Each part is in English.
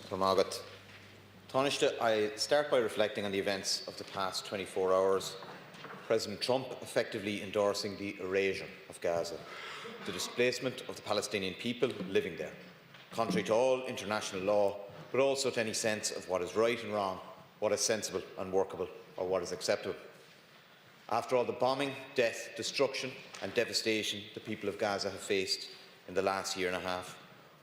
Tomagat. Taoiseach, I start by reflecting on the events of the past 24 hours. President Trump effectively endorsing the erasure of Gaza, the displacement of the Palestinian people living there, contrary to all international law, but also to any sense of what is right and wrong, what is sensible and workable, or what is acceptable. After all the bombing, death, destruction and devastation the people of Gaza have faced in the last year and a half,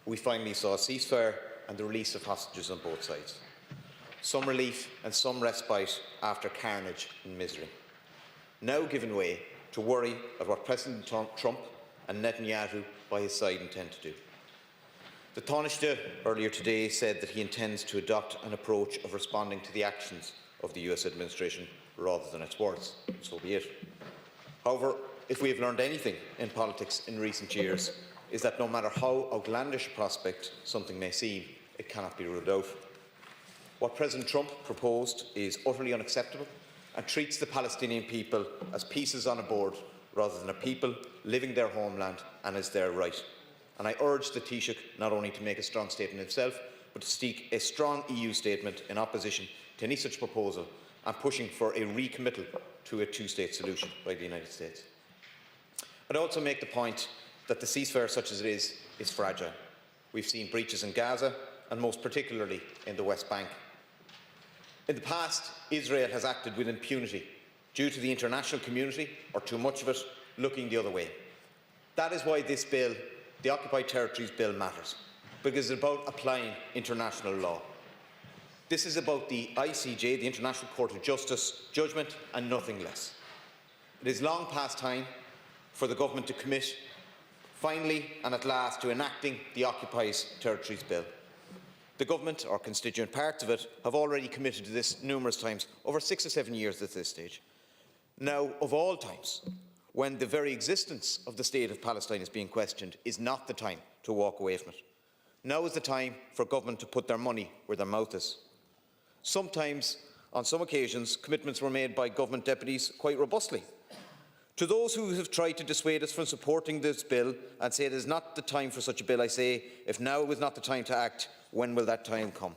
we finally saw a ceasefire and the release of hostages on both sides. Some relief and some respite after carnage and misery. Now given way to worry of what President Trump and Netanyahu by his side intend to do. The Taoiseach earlier today said that he intends to adopt an approach of responding to the actions of the US administration rather than its words. So be it. However, if we have learned anything in politics in recent years, is that no matter how outlandish a prospect something may seem, it cannot be ruled out. What President Trump proposed is utterly unacceptable and treats the Palestinian people as pieces on a board rather than a people living their homeland and as their right. And I urge the Taoiseach not only to make a strong statement himself, but to seek a strong EU statement in opposition to any such proposal and pushing for a recommittal to a two-state solution by the United States. I'd also make the point that the ceasefire, such as it is fragile. We've seen breaches in Gaza and most particularly in the West Bank. In the past, Israel has acted with impunity due to the international community, or too much of it, looking the other way. That is why this bill, the Occupied Territories Bill, matters, because it's about applying international law. This is about the ICJ, the International Court of Justice, judgment and nothing less. It is long past time for the government to commit, finally and at last, to enacting the Occupied Territories Bill. The government, or constituent parts of it, have already committed to this numerous times, over 6 or 7 years at this stage. Now, of all times, when the very existence of the state of Palestine is being questioned, is not the time to walk away from it. Now is the time for government to put their money where their mouth is. Sometimes, on some occasions, commitments were made by government deputies quite robustly. To those who have tried to dissuade us from supporting this bill and say it is not the time for such a bill, I say, if now is not the time to act, when will that time come?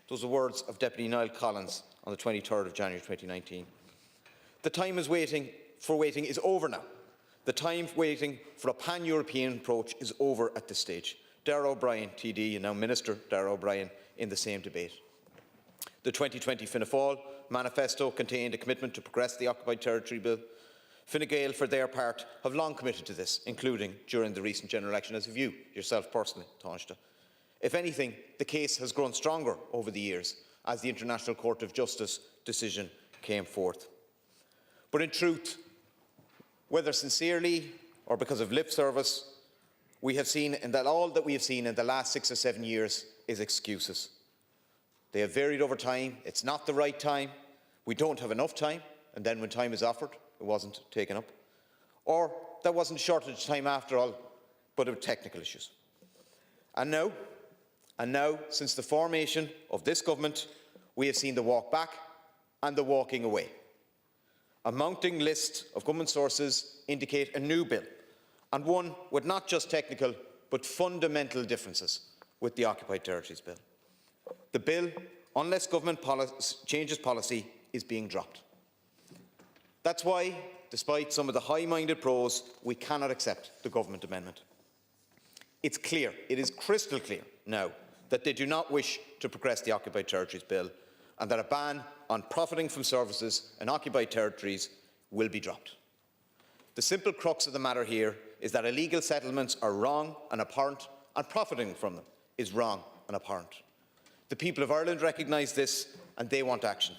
Those are words of Deputy Niall Collins on the 23rd of January 2019. The time is waiting is over now. The time waiting for a pan-European approach is over at this stage. Darragh O'Brien, TD, and now Minister Darragh O'Brien, in the same debate. The 2020 Fianna Fáil manifesto contained a commitment to progress the Occupied Territory Bill. Fine Gael, for their part, have long committed to this, including during the recent general election, as have you, yourself personally, Taoiseach. If anything, the case has grown stronger over the years as the International Court of Justice decision came forth. But in truth, whether sincerely or because of lip service, we have seen that all that we have seen in the last 6 or 7 years is excuses. They have varied over time. It's not the right time. We don't have enough time. And then when time is offered, it wasn't taken up. Or there wasn't a shortage of time after all, but of technical issues. And now, since the formation of this government, we have seen the walk back and the walking away. A mounting list of government sources indicate a new bill, and one with not just technical but fundamental differences with the Occupied Territories Bill. The bill, unless government changes policy, is being dropped. That's why, despite some of the high-minded pros, we cannot accept the government amendment. It's clear, it is crystal clear now, that they do not wish to progress the Occupied Territories Bill, and that a ban on profiting from services in occupied territories will be dropped. The simple crux of the matter here is that illegal settlements are wrong and abhorrent, and profiting from them is wrong and abhorrent. The people of Ireland recognise this, and they want action.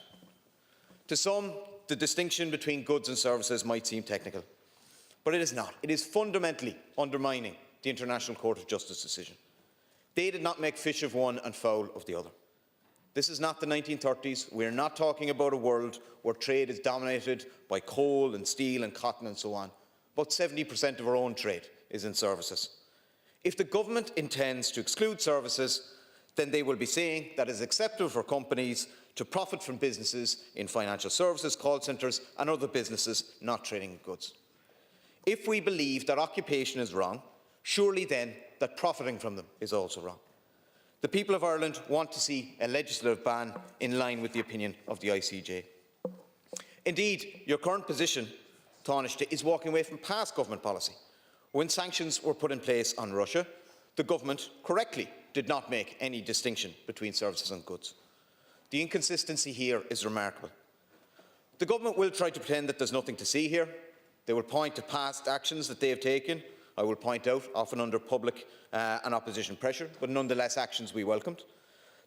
To some, the distinction between goods and services might seem technical, but it is not. It is fundamentally undermining the International Court of Justice decision. They did not make fish of one and fowl of the other. This is not the 1930s. We are not talking about a world where trade is dominated by coal and steel and cotton and so on. About 70% of our own trade is in services. If the government intends to exclude services, then they will be saying that it is acceptable for companies to profit from businesses in financial services, call centres and other businesses not trading in goods. If we believe that occupation is wrong, surely then that profiting from them is also wrong. The people of Ireland want to see a legislative ban in line with the opinion of the ICJ. Indeed, your current position, Taoiseach, is walking away from past government policy. When sanctions were put in place on Russia, the government correctly did not make any distinction between services and goods. The inconsistency here is remarkable. The government will try to pretend that there's nothing to see here. They will point to past actions that they have taken. I will point out, often under public and opposition pressure, but nonetheless actions we welcomed.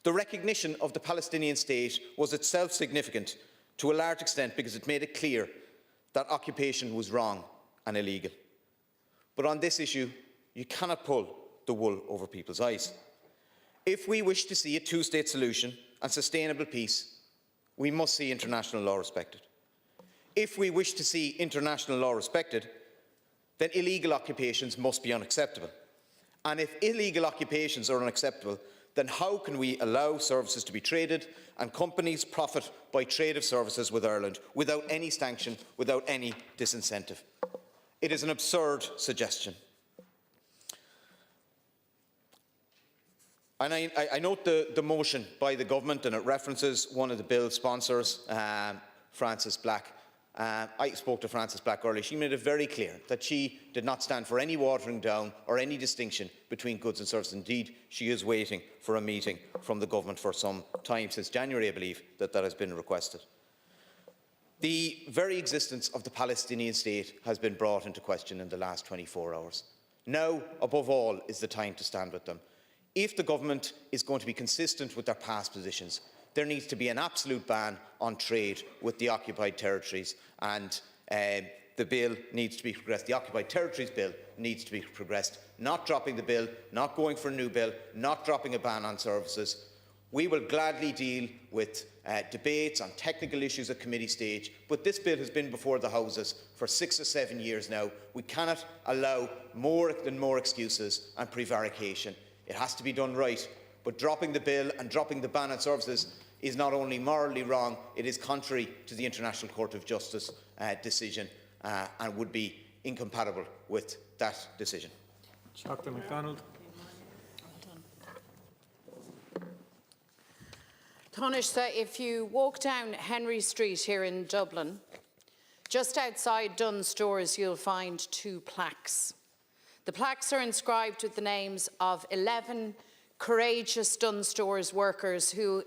The recognition of the Palestinian state was itself significant to a large extent because it made it clear that occupation was wrong and illegal. But on this issue, you cannot pull the wool over people's eyes. If we wish to see a two-state solution and sustainable peace, we must see international law respected. If we wish to see international law respected, then illegal occupations must be unacceptable. And if illegal occupations are unacceptable, then how can we allow services to be traded and companies profit by trade of services with Ireland without any sanction, without any disincentive? It is an absurd suggestion. And I note the motion by the government, and it references one of the bill's sponsors, Frances Black. I spoke to Frances Black earlier. She made it very clear that she did not stand for any watering down or any distinction between goods and services. Indeed, she is waiting for a meeting from the government for some time, since January, I believe, that has been requested. The very existence of the Palestinian state has been brought into question in the last 24 hours. Now, above all, is the time to stand with them. If the government is going to be consistent with their past positions, there needs to be an absolute ban on trade with the occupied territories, and the bill needs to be progressed. The Occupied Territories Bill needs to be progressed, not dropping the bill, not going for a new bill, not dropping a ban on services. We will gladly deal with debates on technical issues at committee stage, but this bill has been before the Houses for 6 or 7 years now. We cannot allow more excuses and prevarication. It has to be done right, but dropping the bill and dropping the ban on services is not only morally wrong, it is contrary to the International Court of Justice decision and would be incompatible with that decision. Dr. MacDonald. Taoiseach, if you walk down Henry Street here in Dublin, just outside Dunnes Stores you'll find 2 plaques. The plaques are inscribed with the names of 11 courageous Dunnes Stores workers who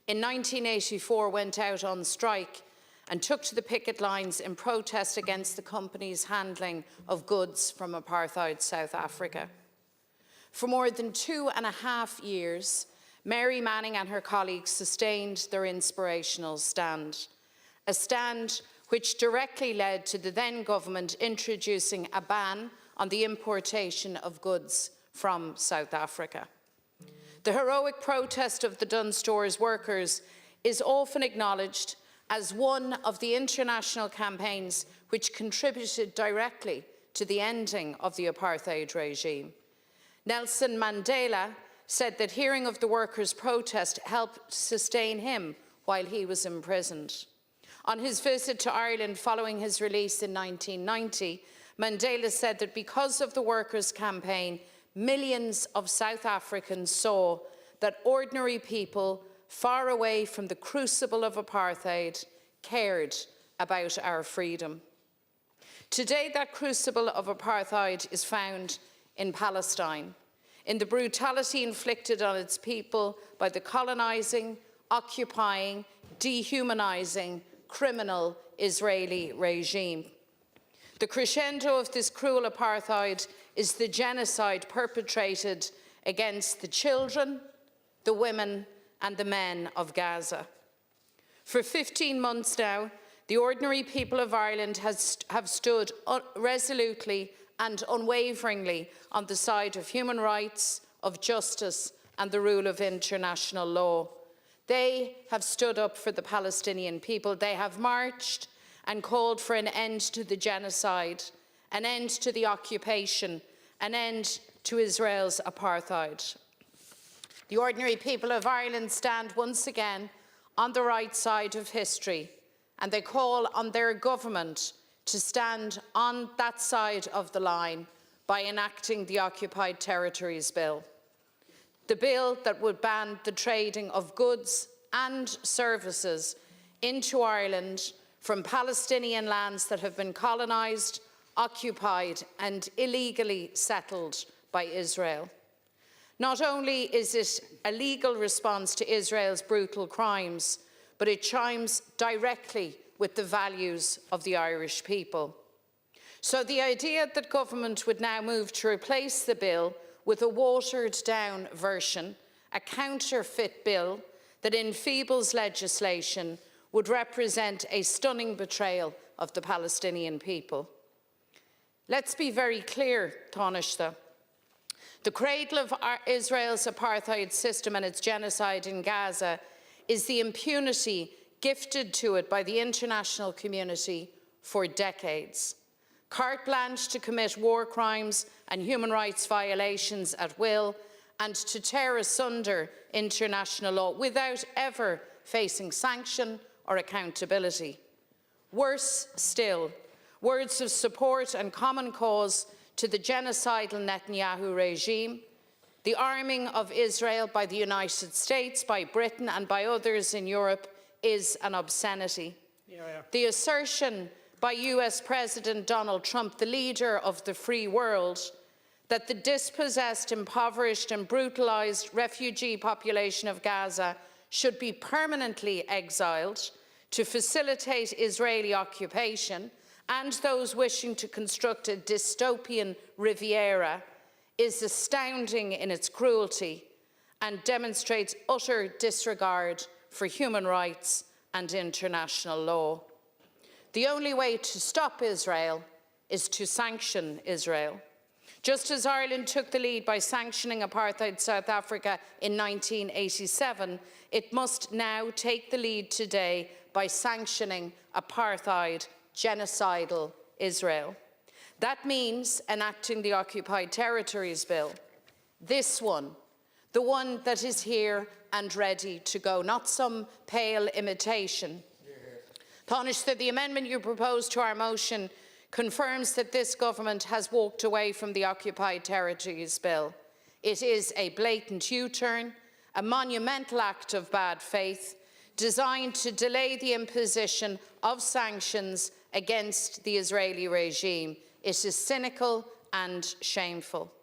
in 1984 went out on strike and took to the picket lines in protest against the company's handling of goods from apartheid South Africa. For more than 2.5 years, Mary Manning and her colleagues sustained their inspirational stand, a stand which directly led to the then government introducing a ban on the importation of goods from South Africa. The heroic protest of the Dunnes Stores workers is often acknowledged as one of the international campaigns which contributed directly to the ending of the apartheid regime. Nelson Mandela said that hearing of the workers' protest helped sustain him while he was imprisoned. On his visit to Ireland following his release in 1990, Mandela said that because of the workers' campaign, millions of South Africans saw that ordinary people far away from the crucible of apartheid cared about our freedom. Today, that crucible of apartheid is found in Palestine, in the brutality inflicted on its people by the colonising, occupying, dehumanising, criminal Israeli regime. The crescendo of this cruel apartheid is the genocide perpetrated against the children, the women and the men of Gaza. For 15 months now, the ordinary people of Ireland have stood resolutely and unwaveringly on the side of human rights, of justice and the rule of international law. They have stood up for the Palestinian people. They have marched and called for an end to the genocide, an end to the occupation, an end to Israel's apartheid. The ordinary people of Ireland stand once again on the right side of history, and they call on their government to stand on that side of the line by enacting the Occupied Territories Bill. The bill that would ban the trading of goods and services into Ireland from Palestinian lands that have been colonised, occupied and illegally settled by Israel. Not only is it a legal response to Israel's brutal crimes, but it chimes directly with the values of the Irish people. So the idea that government would now move to replace the bill with a watered-down version, a counterfeit bill that enfeebles legislation, would represent a stunning betrayal of the Palestinian people. Let's be very clear, Taoiseach. The cradle of Israel's apartheid system and its genocide in Gaza is the impunity gifted to it by the international community for decades. Carte blanche to commit war crimes and human rights violations at will, and to tear asunder international law without ever facing sanction or accountability. Worse still, words of support and common cause to the genocidal Netanyahu regime, the arming of Israel by the United States, by Britain and by others in Europe is an obscenity. The assertion by US President Donald Trump, the leader of the free world, that the dispossessed, impoverished and brutalised refugee population of Gaza should be permanently exiled to facilitate Israeli occupation, and those wishing to construct a dystopian Riviera, is astounding in its cruelty and demonstrates utter disregard for human rights and international law. The only way to stop Israel is to sanction Israel. Just as Ireland took the lead by sanctioning apartheid South Africa in 1987, it must now take the lead today by sanctioning apartheid, genocidal Israel. That means enacting the Occupied Territories Bill. This one, the one that is here and ready to go, not some pale imitation. Taoiseach, the amendment you propose to our motion confirms that this government has walked away from the Occupied Territories Bill. It is a blatant U-turn, a monumental act of bad faith, designed to delay the imposition of sanctions against the Israeli regime. It is cynical and shameful.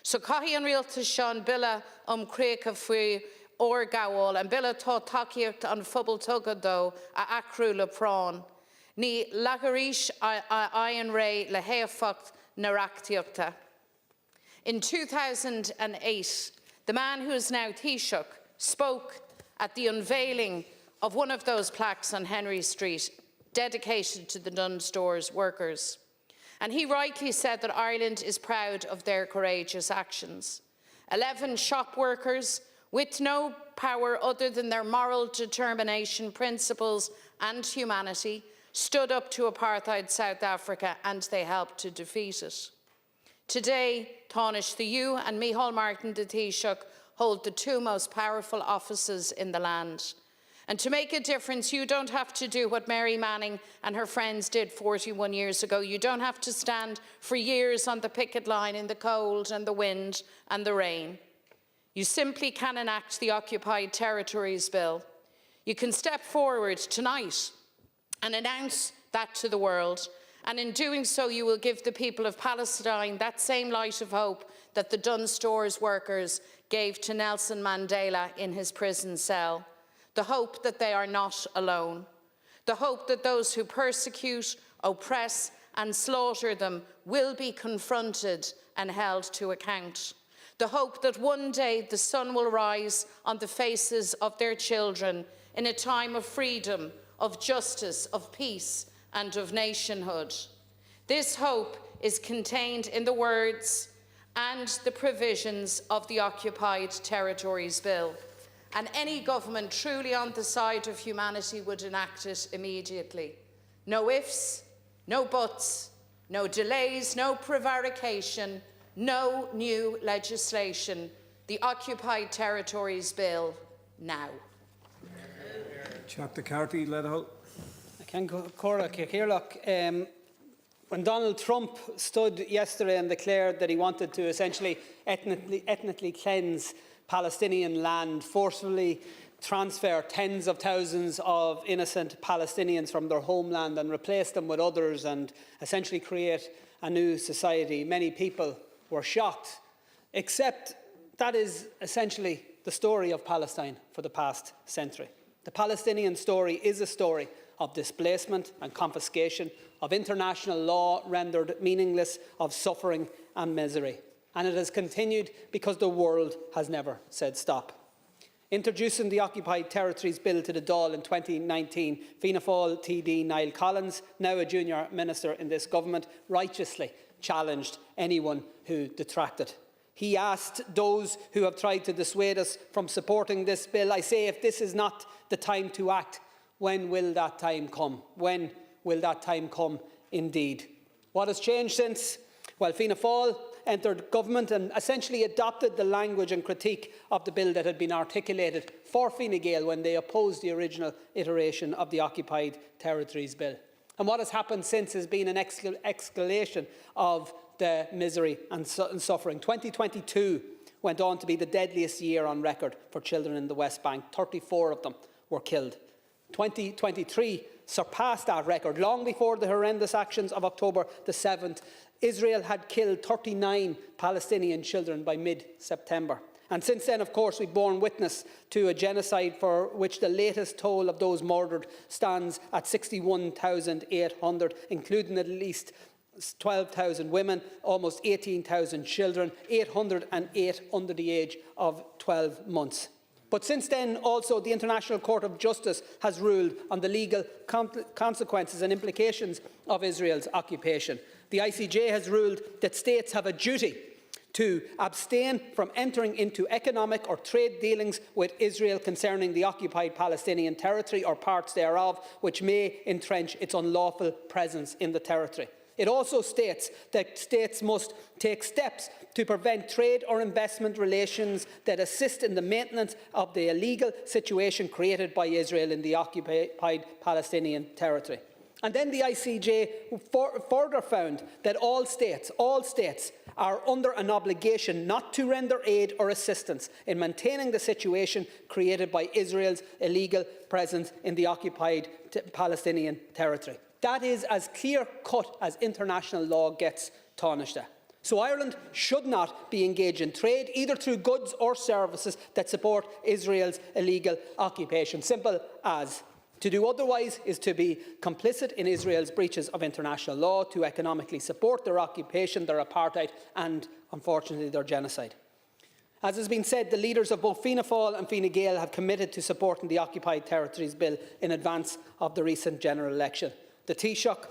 So cahi an rialtas sean billa creacha fui or gawol and billa tá takiacht an phobal tugadó a acrú le prán. Ní lagarish ayan ray le heafacht naraktiachta. In 2008, the man who is now Taoiseach spoke at the unveiling of one of those plaques on Henry Street dedicated to the Dunnes Stores workers. And he rightly said that Ireland is proud of their courageous actions. 11 shop workers with no power other than their moral determination, principles and humanity stood up to apartheid South Africa, and they helped to defeat it. Today, Taoiseach, you and Micheál Martin de Taoiseach hold the two most powerful offices in the land. And to make a difference, you don't have to do what Mary Manning and her friends did 41 years ago. You don't have to stand for years on the picket line in the cold and the wind and the rain. You simply can enact the Occupied Territories Bill. You can step forward tonight and announce that to the world. And in doing so, you will give the people of Palestine that same light of hope that the Dunnes Stores workers gave to Nelson Mandela in his prison cell. The hope that they are not alone. The hope that those who persecute, oppress and slaughter them will be confronted and held to account. The hope that one day the sun will rise on the faces of their children in a time of freedom, of justice, of peace and of nationhood. This hope is contained in the words and the provisions of the Occupied Territories Bill. And any government truly on the side of humanity would enact it immediately. No ifs, no buts, no delays, no prevarication, no new legislation. The Occupied Territories Bill now. Chapter Carty, Leatherhull. When Donald Trump stood yesterday and declared that he wanted to essentially ethnically cleanse Palestinian land, forcefully transfer tens of thousands of innocent Palestinians from their homeland and replace them with others and essentially create a new society. Many people were shocked, except that is essentially the story of Palestine for the past century. The Palestinian story is a story of displacement and confiscation, of international law rendered meaningless, of suffering and misery. And it has continued because the world has never said stop. Introducing the Occupied Territories Bill to the Dáil in 2019, Fianna Fáil TD Niall Collins, now a junior minister in this government, righteously challenged anyone who detracted. He asked those who have tried to dissuade us from supporting this bill, I say, if this is not the time to act, when will that time come? When will that time come indeed? What has changed since? Well, Fianna Fáil entered government and essentially adopted the language and critique of the bill that had been articulated for Fine Gael when they opposed the original iteration of the Occupied Territories Bill. And what has happened since has been an escalation of the misery and suffering. 2022 went on to be the deadliest year on record for children in the West Bank. 34 of them were killed. 2023 surpassed that record. Long before the horrendous actions of October the 7th, Israel had killed 39 Palestinian children by mid-September. And since then, of course, we've borne witness to a genocide for which the latest toll of those murdered stands at 61,800, including at least 12,000 women, almost 18,000 children, 808 under the age of 12 months. But since then, also, the International Court of Justice has ruled on the legal consequences and implications of Israel's occupation. The ICJ has ruled that states have a duty to abstain from entering into economic or trade dealings with Israel concerning the occupied Palestinian territory or parts thereof, which may entrench its unlawful presence in the territory. It also states that states must take steps to prevent trade or investment relations that assist in the maintenance of the illegal situation created by Israel in the occupied Palestinian territory. And then the ICJ further found that all states are under an obligation not to render aid or assistance in maintaining the situation created by Israel's illegal presence in the occupied Palestinian territory. That is as clear-cut as international law gets, Taoiseach. So Ireland should not be engaged in trade, either through goods or services that support Israel's illegal occupation. Simple as. To do otherwise is to be complicit in Israel's breaches of international law, to economically support their occupation, their apartheid and, unfortunately, their genocide. As has been said, the leaders of both Fianna Fáil and Fine Gael have committed to supporting the Occupied Territories Bill in advance of the recent general election. The Taoiseach,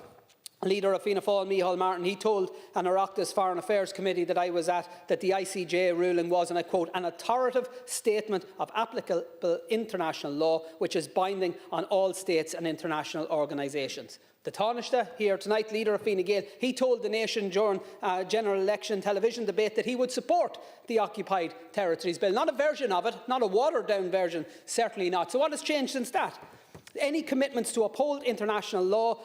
leader of Fianna Fáil, Micheál Martin, he told an Oireachtas Foreign Affairs Committee that I was at that the ICJ ruling was, and I quote, an authoritative statement of applicable international law which is binding on all states and international organisations. The Taoiseach here tonight, leader of Fine Gael, he told the nation during a general election television debate that he would support the Occupied Territories Bill. Not a version of it, not a watered-down version, certainly not. So what has changed since that? Any commitments to uphold international law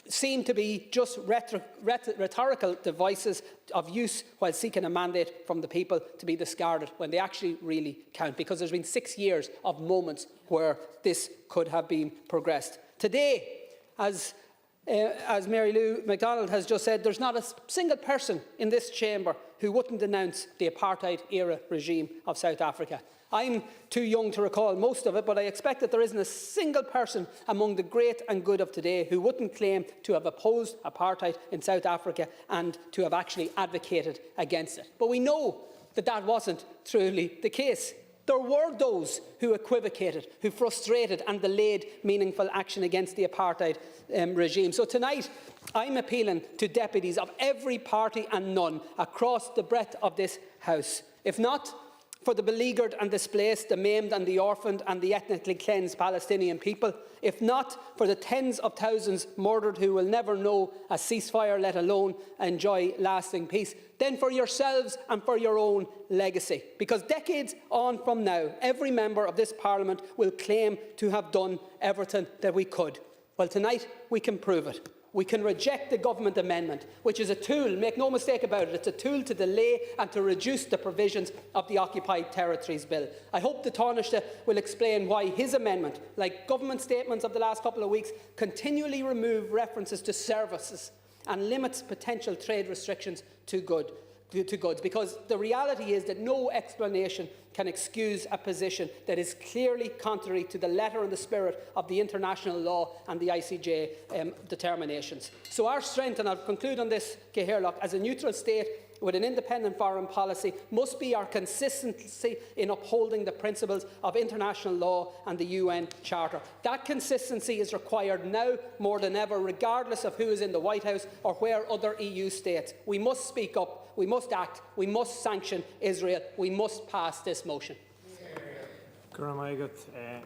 seem to be just rhetorical devices of use while seeking a mandate from the people to be discarded when they actually really count, because there's been 6 years of moments where this could have been progressed. Today, as Mary Lou MacDonald has just said, there's not a single person in this chamber who wouldn't denounce the apartheid-era regime of South Africa. I'm too young to recall most of it, but I expect that there isn't a single person among the great and good of today who wouldn't claim to have opposed apartheid in South Africa and to have actually advocated against it. But we know that that wasn't truly the case. There were those who equivocated, who frustrated and delayed meaningful action against the apartheid regime. So tonight, I'm appealing to deputies of every party and none across the breadth of this House. If not for the beleaguered and displaced, the maimed and the orphaned and the ethnically cleansed Palestinian people, if not for the tens of thousands murdered who will never know a ceasefire, let alone enjoy lasting peace, then for yourselves and for your own legacy. Because decades on from now, every member of this Parliament will claim to have done everything that we could. Well, tonight we can prove it. We can reject the government amendment, which is a tool, make no mistake about it, it's a tool to delay and to reduce the provisions of the Occupied Territories Bill. I hope the Taoiseach will explain why his amendment, like government statements of the last couple of weeks, continually remove references to services and limits potential trade restrictions to goods, because the reality is that no explanation can excuse a position that is clearly contrary to the letter and the spirit of the international law and the ICJ determinations. So our strength, and I'll conclude on this, Cahirlock, as a neutral state with an independent foreign policy must be our consistency in upholding the principles of international law and the UN Charter. That consistency is required now more than ever, regardless of who is in the White House or where other EU states. We must speak up, we must act, we must sanction Israel, we must pass this motion. Guramagat,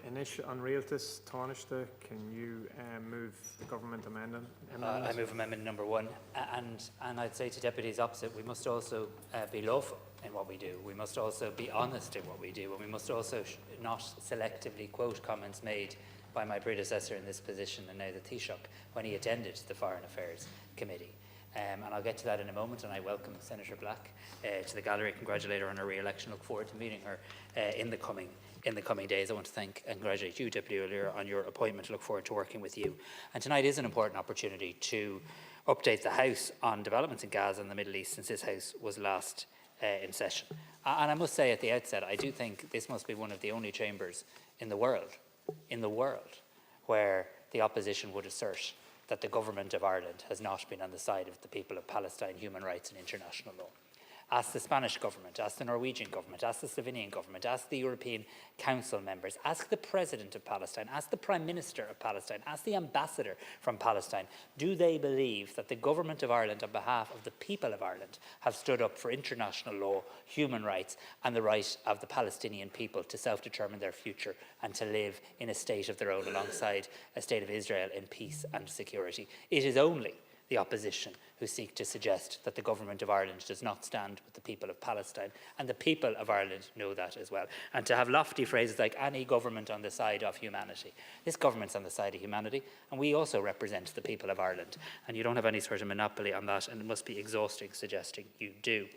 initial on Realtas, Taoiseach, can you move the government amendment? I move amendment number 1, and I'd say to deputies opposite, we must also be lawful in what we do. We must also be honest in what we do, and we must also not selectively quote comments made by my predecessor in this position, and now the Taoiseach, when he attended the Foreign Affairs Committee. And I'll get to that in a moment, and I welcome Senator Black to the gallery, congratulate her on her re-election, look forward to meeting her in the coming days. I want to thank and congratulate you, Deputy O'Leary, on your appointment. I look forward to working with you. And tonight is an important opportunity to update the House on developments in Gaza and the Middle East since this House was last in session. And I must say at the outset, I do think this must be one of the only chambers in the world, where the opposition would assert that the government of Ireland has not been on the side of the people of Palestine, human rights and international law. Ask the Spanish government, ask the Norwegian government, ask the Slovenian government, ask the European Council members, ask the President of Palestine, ask the Prime Minister of Palestine, ask the Ambassador from Palestine. Do they believe that the government of Ireland, on behalf of the people of Ireland, have stood up for international law, human rights and the right of the Palestinian people to self-determine their future and to live in a state of their own alongside a state of Israel in peace and security? It is only the opposition who seek to suggest that the government of Ireland does not stand with the people of Palestine, and the people of Ireland know that as well. And to have lofty phrases like any government on the side of humanity. This government's on the side of humanity, and we also represent the people of Ireland, and you don't have any sort of monopoly on that, and it must be exhausting suggesting you do.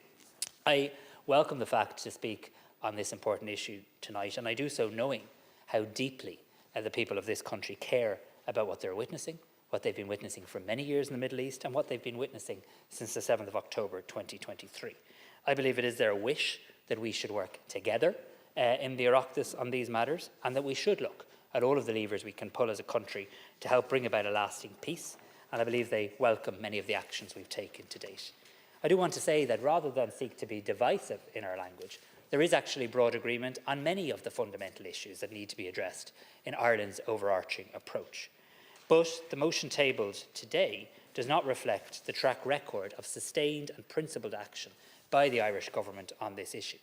I welcome the fact to speak on this important issue tonight, and I do so knowing how deeply the people of this country care about what they're witnessing, what they've been witnessing for many years in the Middle East, and what they've been witnessing since the 7th of October 2023. I believe it is their wish that we should work together in the Oireachtas on these matters, and that we should look at all of the levers we can pull as a country to help bring about a lasting peace, and I believe they welcome many of the actions we've taken to date. I do want to say that rather than seek to be divisive in our language, there is actually broad agreement on many of the fundamental issues that need to be addressed in Ireland's overarching approach. But the motion tabled today does not reflect the track record of sustained and principled action by the Irish government on this issue.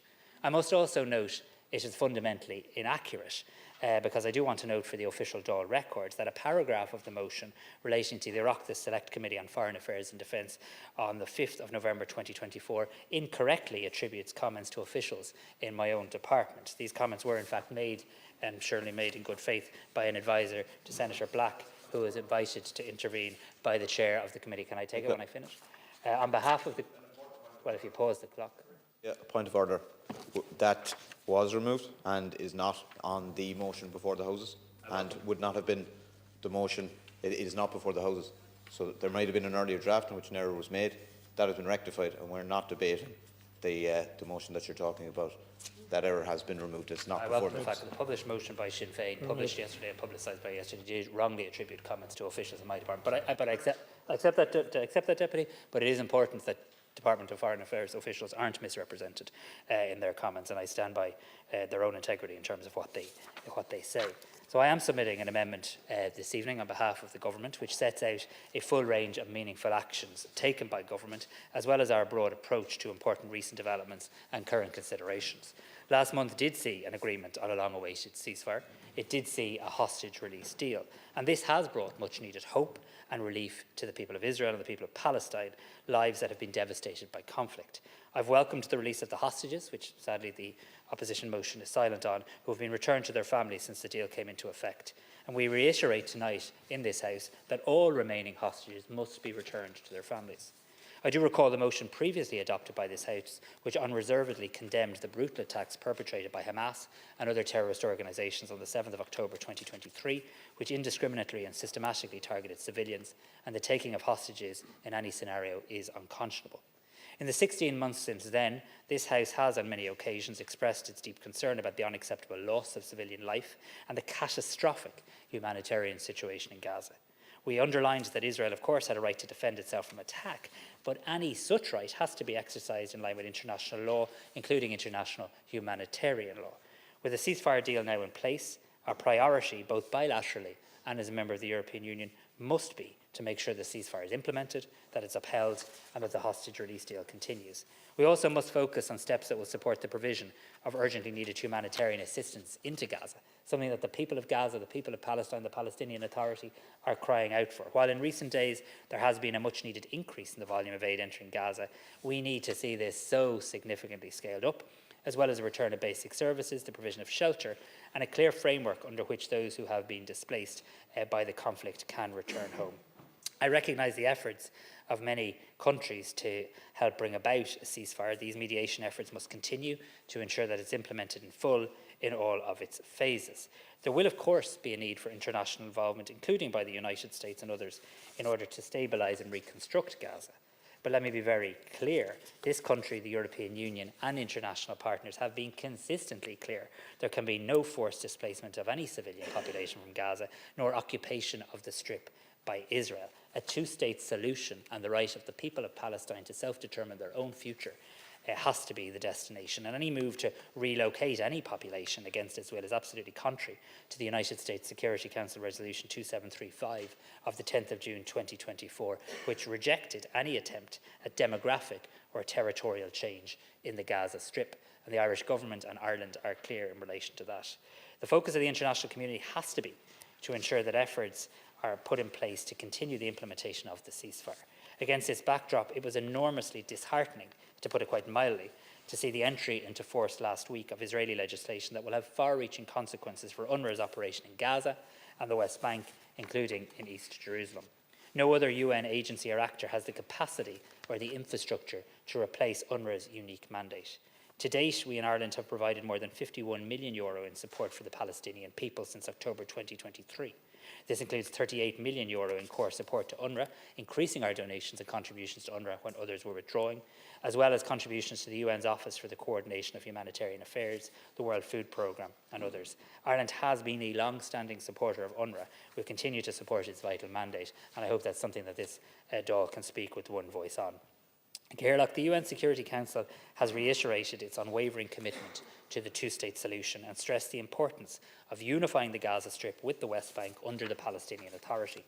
I must also note it is fundamentally inaccurate, because I do want to note for the official Dáil records that a paragraph of the motion relating to the Oireachtas Select Committee on Foreign Affairs and Defence on the 5th of November 2024 incorrectly attributes comments to officials in my own department. These comments were in fact made, and surely made in good faith, by an advisor to Senator Black, who was invited to intervene by the chair of the committee. Can I take it when I finish? On behalf of the... Well, if you pause the clock. Yeah, point of order. That was removed and is not on the motion before the Houses, and would not have been the motion. It is not before the Houses. So there might have been an earlier draft in which an error was made. That has been rectified, and we're not debating the motion that you're talking about. That error has been removed. It's not before the fact that the published motion by Sinn Féin, published yesterday and publicised by yesterday, did wrongly attribute comments to officials in my department. But I accept that, Deputy. But it is important that Department of Foreign Affairs officials aren't misrepresented in their comments, and I stand by their own integrity in terms of what they say. So I am submitting an amendment this evening on behalf of the government, which sets out a full range of meaningful actions taken by government, as well as our broad approach to important recent developments and current considerations. last month did see an agreement on a long-awaited ceasefire. It did see a hostage release deal. And this has brought much-needed hope and relief to the people of Israel and the people of Palestine, lives that have been devastated by conflict. I've welcomed the release of the hostages, which sadly the opposition motion is silent on, who have been returned to their families since the deal came into effect. And we reiterate tonight in this House that all remaining hostages must be returned to their families. I do recall the motion previously adopted by this House, which unreservedly condemned the brutal attacks perpetrated by Hamas and other terrorist organisations on the 7th of October 2023, which indiscriminately and systematically targeted civilians, and the taking of hostages in any scenario is unconscionable. In the 16 months since then, this House has on many occasions expressed its deep concern about the unacceptable loss of civilian life and the catastrophic humanitarian situation in Gaza. We underlined that Israel, of course, had a right to defend itself from attack, but any such right has to be exercised in line with international law, including international humanitarian law. With a ceasefire deal now in place, our priority, both bilaterally and as a member of the European Union, must be to make sure the ceasefire is implemented, that it's upheld, and that the hostage release deal continues. We also must focus on steps that will support the provision of urgently needed humanitarian assistance into Gaza, something that the people of Gaza, the people of Palestine, the Palestinian Authority are crying out for. While in recent days there has been a much needed increase in the volume of aid entering Gaza, we need to see this so significantly scaled up, as well as a return of basic services, the provision of shelter, and a clear framework under which those who have been displaced by the conflict can return home. I recognise the efforts of many countries to help bring about a ceasefire. These mediation efforts must continue to ensure that it's implemented in full in all of its phases. There will, of course, be a need for international involvement, including by the United States and others, in order to stabilise and reconstruct Gaza. But let me be very clear. This country, the European Union and international partners have been consistently clear. There can be no forced displacement of any civilian population from Gaza, nor occupation of the Strip by Israel. A two-state solution and the right of the people of Palestine to self-determine their own future has to be the destination, and any move to relocate any population against its will is absolutely contrary to the United States Security Council Resolution 2735 of the 10th of June 2024, which rejected any attempt at demographic or territorial change in the Gaza Strip, and the Irish Government and Ireland are clear in relation to that. The focus of the international community has to be to ensure that efforts are put in place to continue the implementation of the ceasefire. Against this backdrop, it was enormously disheartening, to put it quite mildly, to see the entry into force last week of Israeli legislation that will have far-reaching consequences for UNRWA's operation in Gaza and the West Bank, including in East Jerusalem. No other UN agency or actor has the capacity or the infrastructure to replace UNRWA's unique mandate. To date, we in Ireland have provided more than €51 million in support for the Palestinian people since October 2023. This includes €38 million in core support to UNRWA, increasing our donations and contributions to UNRWA when others were withdrawing, as well as contributions to the UN's Office for the Coordination of Humanitarian Affairs, the World Food Programme and others. Ireland has been a long-standing supporter of UNRWA. We'll continue to support its vital mandate, and I hope that's something that this Dáil can speak with one voice on. Caorlacht, the UN Security Council has reiterated its unwavering commitment to the two-state solution and stressed the importance of unifying the Gaza Strip with the West Bank under the Palestinian Authority.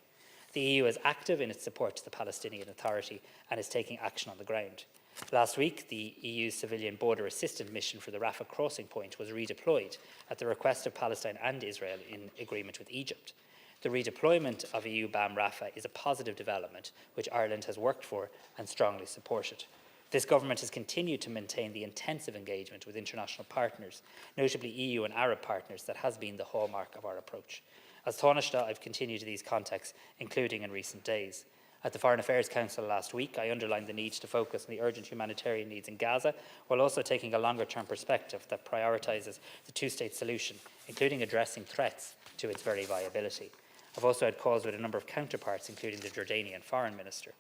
The EU is active in its support to the Palestinian Authority and is taking action on the ground. Last week, the EU's civilian border assistance mission for the Rafah crossing point was redeployed at the request of Palestine and Israel in agreement with Egypt. The redeployment of EU BAM Rafah is a positive development which Ireland has worked for and strongly supported. This government has continued to maintain the intensive engagement with international partners, notably EU and Arab partners, that has been the hallmark of our approach. As Taoiseach, I've continued these contacts, including in recent days. At the Foreign Affairs Council last week, I underlined the need to focus on the urgent humanitarian needs in Gaza, while also taking a longer-term perspective that prioritises the two-state solution, including addressing threats to its very viability. I've also had calls with a number of counterparts, including the Jordanian Foreign Minister.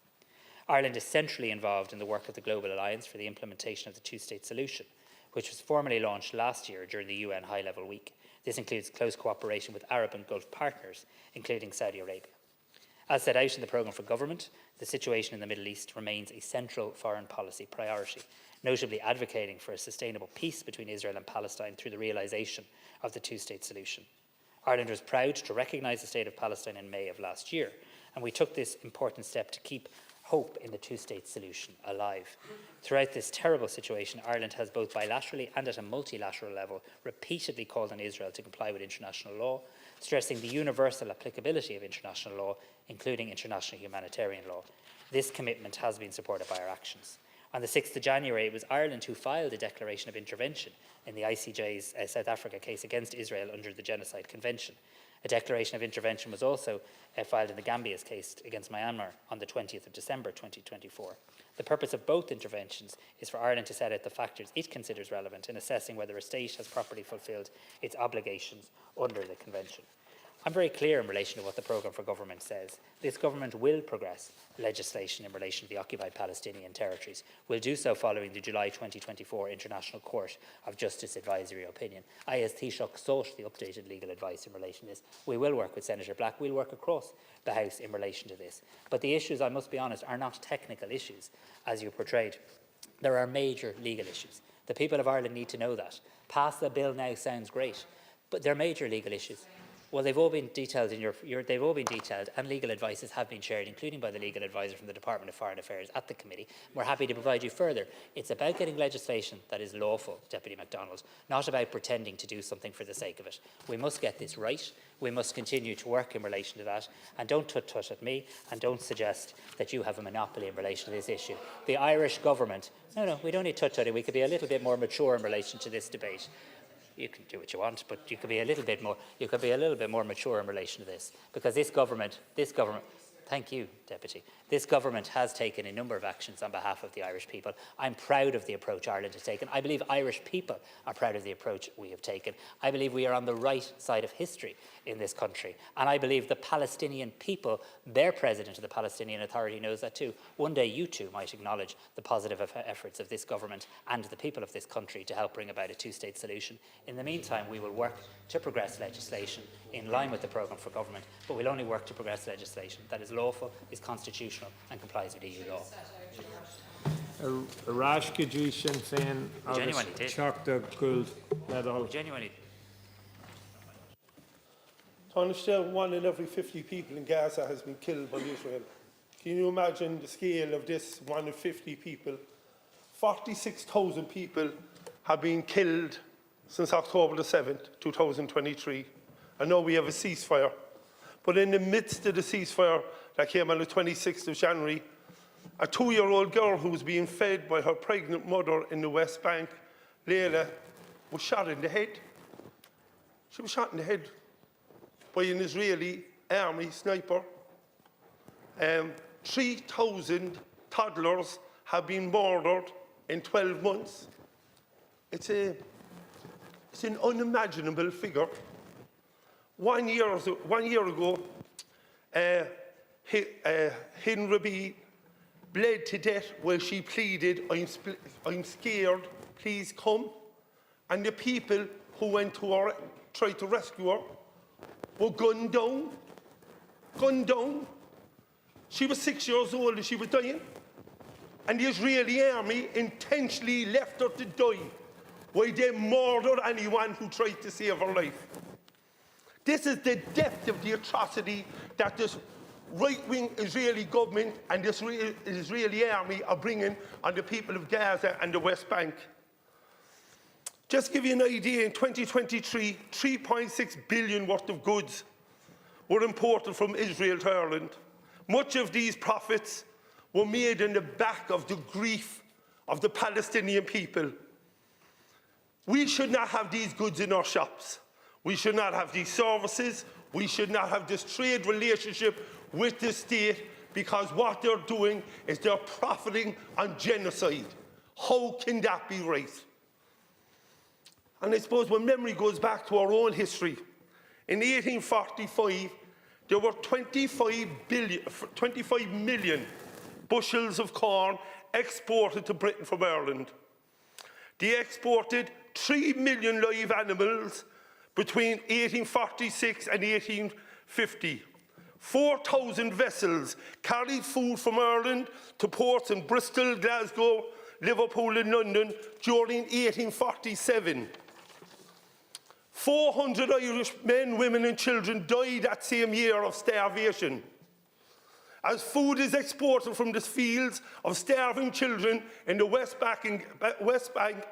Ireland is centrally involved in the work of the Global Alliance for the Implementation of the Two-State Solution, which was formally launched last year during the UN High-Level Week. This includes close cooperation with Arab and Gulf partners, including Saudi Arabia. As set out in the programme for government, the situation in the Middle East remains a central foreign policy priority, notably advocating for a sustainable peace between Israel and Palestine through the realisation of the two-state solution. Ireland was proud to recognise the state of Palestine in May of last year, and we took this important step to keep hope in the two-state solution alive. Throughout this terrible situation, Ireland has both bilaterally and at a multilateral level repeatedly called on Israel to comply with international law, stressing the universal applicability of international law, including international humanitarian law. This commitment has been supported by our actions. On the 6th of January, it was Ireland who filed a declaration of intervention in the ICJ's South Africa case against Israel under the Genocide Convention. A declaration of intervention was also filed in the Gambia's case against Myanmar on the 20th of December 2024. The purpose of both interventions is for Ireland to set out the factors it considers relevant in assessing whether a state has properly fulfilled its obligations under the Convention. I'm very clear in relation to what the programme for government says. This government will progress legislation in relation to the occupied Palestinian territories. We'll do so following the July 2024 International Court of Justice advisory opinion. I, as Taoiseach, sought the updated legal advice in relation to this. We will work with Senator Black. We'll work across the House in relation to this. But the issues, I must be honest, are not technical issues, as you portrayed. There are major legal issues. The people of Ireland need to know that. Pass the bill now sounds great, but they're major legal issues. Well, they've all been detailed they've all been detailed, and legal advices have been shared, including by the legal advisor from the Department of Foreign Affairs at the committee. We're happy to provide you further. It's about getting legislation that is lawful, Deputy MacDonald, not about pretending to do something for the sake of it. We must get this right. We must continue to work in relation to that. And don't tut-tut at me, and don't suggest that you have a monopoly in relation to this issue. The Irish government, no, we don't need tut-tutting. We could be a little bit more mature in relation to this debate. You can do what you want, but you could be a little bit more mature in relation to this, because this government, thank you, Deputy. This government has taken a number of actions on behalf of the Irish people. I'm proud of the approach Ireland has taken. I believe Irish people are proud of the approach we have taken. I believe we are on the right side of history in this country. And I believe the Palestinian people, their president of the Palestinian Authority knows that too. One day you too might acknowledge the positive efforts of this government and the people of this country to help bring about a two-state solution. In the meantime, we will work to progress legislation in line with the programme for government, but we'll only work to progress legislation that is lawful, is constitutional and complies with EU law. Rashkaji Sinn Féin agus Teachta Guld Ledal. Genuinely. Taoiseach, 1 in every 50 people in Gaza has been killed by Israel. Can you imagine the scale of this 1 in 50 people? 46,000 people have been killed since October the 7th, 2023. I know we have a ceasefire, but in the midst of the ceasefire that came on the 26th of January, a 2-year-old girl who was being fed by her pregnant mother in the West Bank, Layla, was shot in the head. She was shot in the head by an Israeli army sniper. 3,000 toddlers have been murdered in 12 months. It's an unimaginable figure. 1 year ago, Hin Rabi bled to death while she pleaded, I'm scared, please come. And the people who went to her, tried to rescue her, were gunned down. Gunned down. She was 6 years old and she was dying. And the Israeli army intentionally left her to die while they murdered anyone who tried to save her life. This is the depth of the atrocity that this right-wing Israeli government and this Israeli army are bringing on the people of Gaza and the West Bank. Just to give you an idea, in 2023, 3.6 billion worth of goods were imported from Israel to Ireland. Much of these profits were made in the back of the grief of the Palestinian people. We should not have these goods in our shops. We should not have these services. We should not have this trade relationship with the state, because what they're doing is they're profiting on genocide. How can that be right? And I suppose when memory goes back to our own history, in 1845, there were 25 million bushels of corn exported to Britain from Ireland. They exported 3 million live animals between 1846 and 1850. 4,000 vessels carried food from Ireland to ports in Bristol, Glasgow, Liverpool and London during 1847. 400 Irish men, women and children died that same year of starvation. as food is exported from the fields of starving children in the West Bank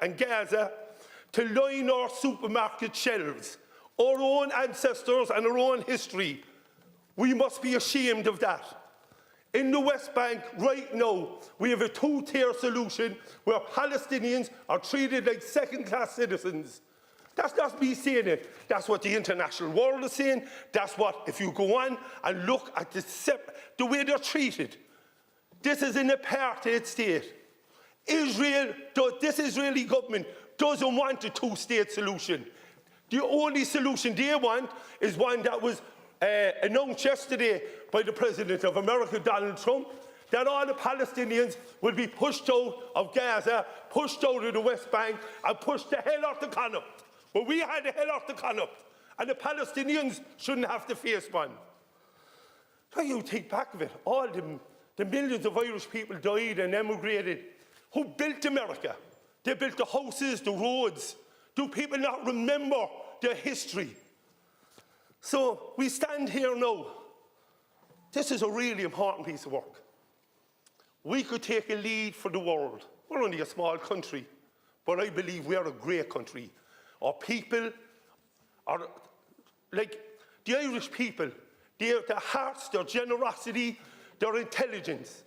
and Gaza to line our supermarket shelves, our own ancestors and our own history. We must be ashamed of that. In the West Bank right now, we have a two-tier solution where Palestinians are treated like second-class citizens. That's not me saying it. That's what the international world is saying. That's what, if you go on and look at the way they're treated. This is an apartheid state. This Israeli government doesn't want a two-state solution. The only solution they want is one that was announced yesterday by the President of America, Donald Trump, that all the Palestinians will be pushed out of Gaza, pushed out of the West Bank, and pushed the hell out the Connaught. But we had the hell out the Connaught, and the Palestinians shouldn't have to face one. So you think back of it, all the millions of Irish people died and emigrated. Who built America? They built the houses, the roads. Do people not remember their history? So we stand here now. This is a really important piece of work. We could take a lead for the world. We're only a small country, but I believe we are a great country. Our people are like the Irish people, their hearts, their generosity, their intelligence.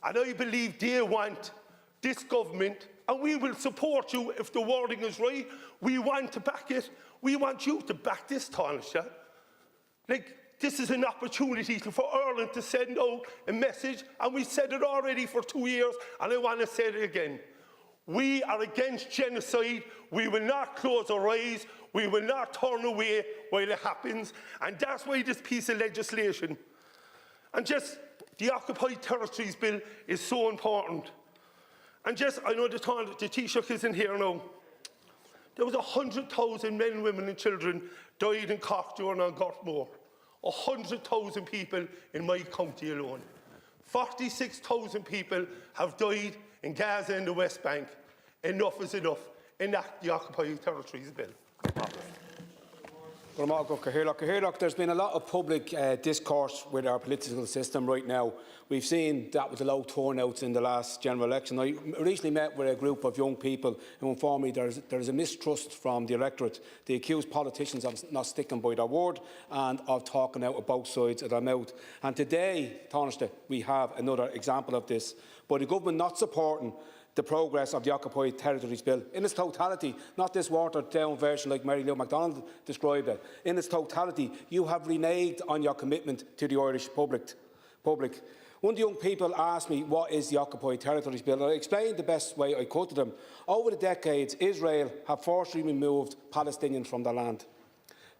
And I believe they want this government, and we will support you if the wording is right. We want to back it. We want you to back this, Taoiseach. Like, this is an opportunity for Ireland to send out a message, and we said it already for 2 years, and I want to say it again. We are against genocide. We will not close our eyes. We will not turn away while it happens. And that's why this piece of legislation, and just the Occupied Territories Bill, is so important. And just, I know the Taoiseach isn't here now. There was 100,000 men, women and children died in Cork during on Gartmore. 100,000 people in my county alone. 46,000 people have died in Gaza and the West Bank. Enough is enough. Enact the Occupied Territories Bill. There's been a lot of public discourse with our political system right now. We've seen that with the low turnouts in the last general election. I recently met with a group of young people who informed me there's a mistrust from the electorate. They accuse politicians of not sticking by their word and of talking out of both sides of their mouth. And today, Taoiseach, we have another example of this. By the government not supporting the progress of the Occupied Territories Bill in its totality, not this watered-down version like Mary Lou MacDonald described it. In its totality, you have reneged on your commitment to the Irish public. One of the young people asked me, what is the Occupied Territories Bill? And I explained the best way I could to them. Over the decades, Israel have forcibly removed Palestinians from their land.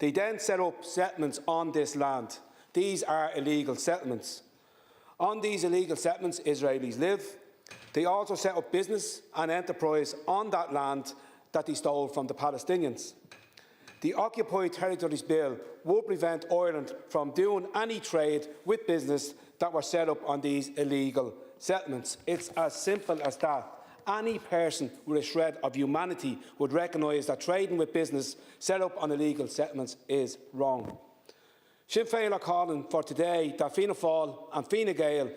They then set up settlements on this land. These are illegal settlements. On these illegal settlements, Israelis live. They also set up business and enterprise on that land that they stole from the Palestinians. The Occupied Territories Bill will prevent Ireland from doing any trade with business that were set up on these illegal settlements. It's as simple as that. Any person with a shred of humanity would recognise that trading with business set up on illegal settlements is wrong. Sinn Féin are calling for today that Fianna Fáil and Fine Gael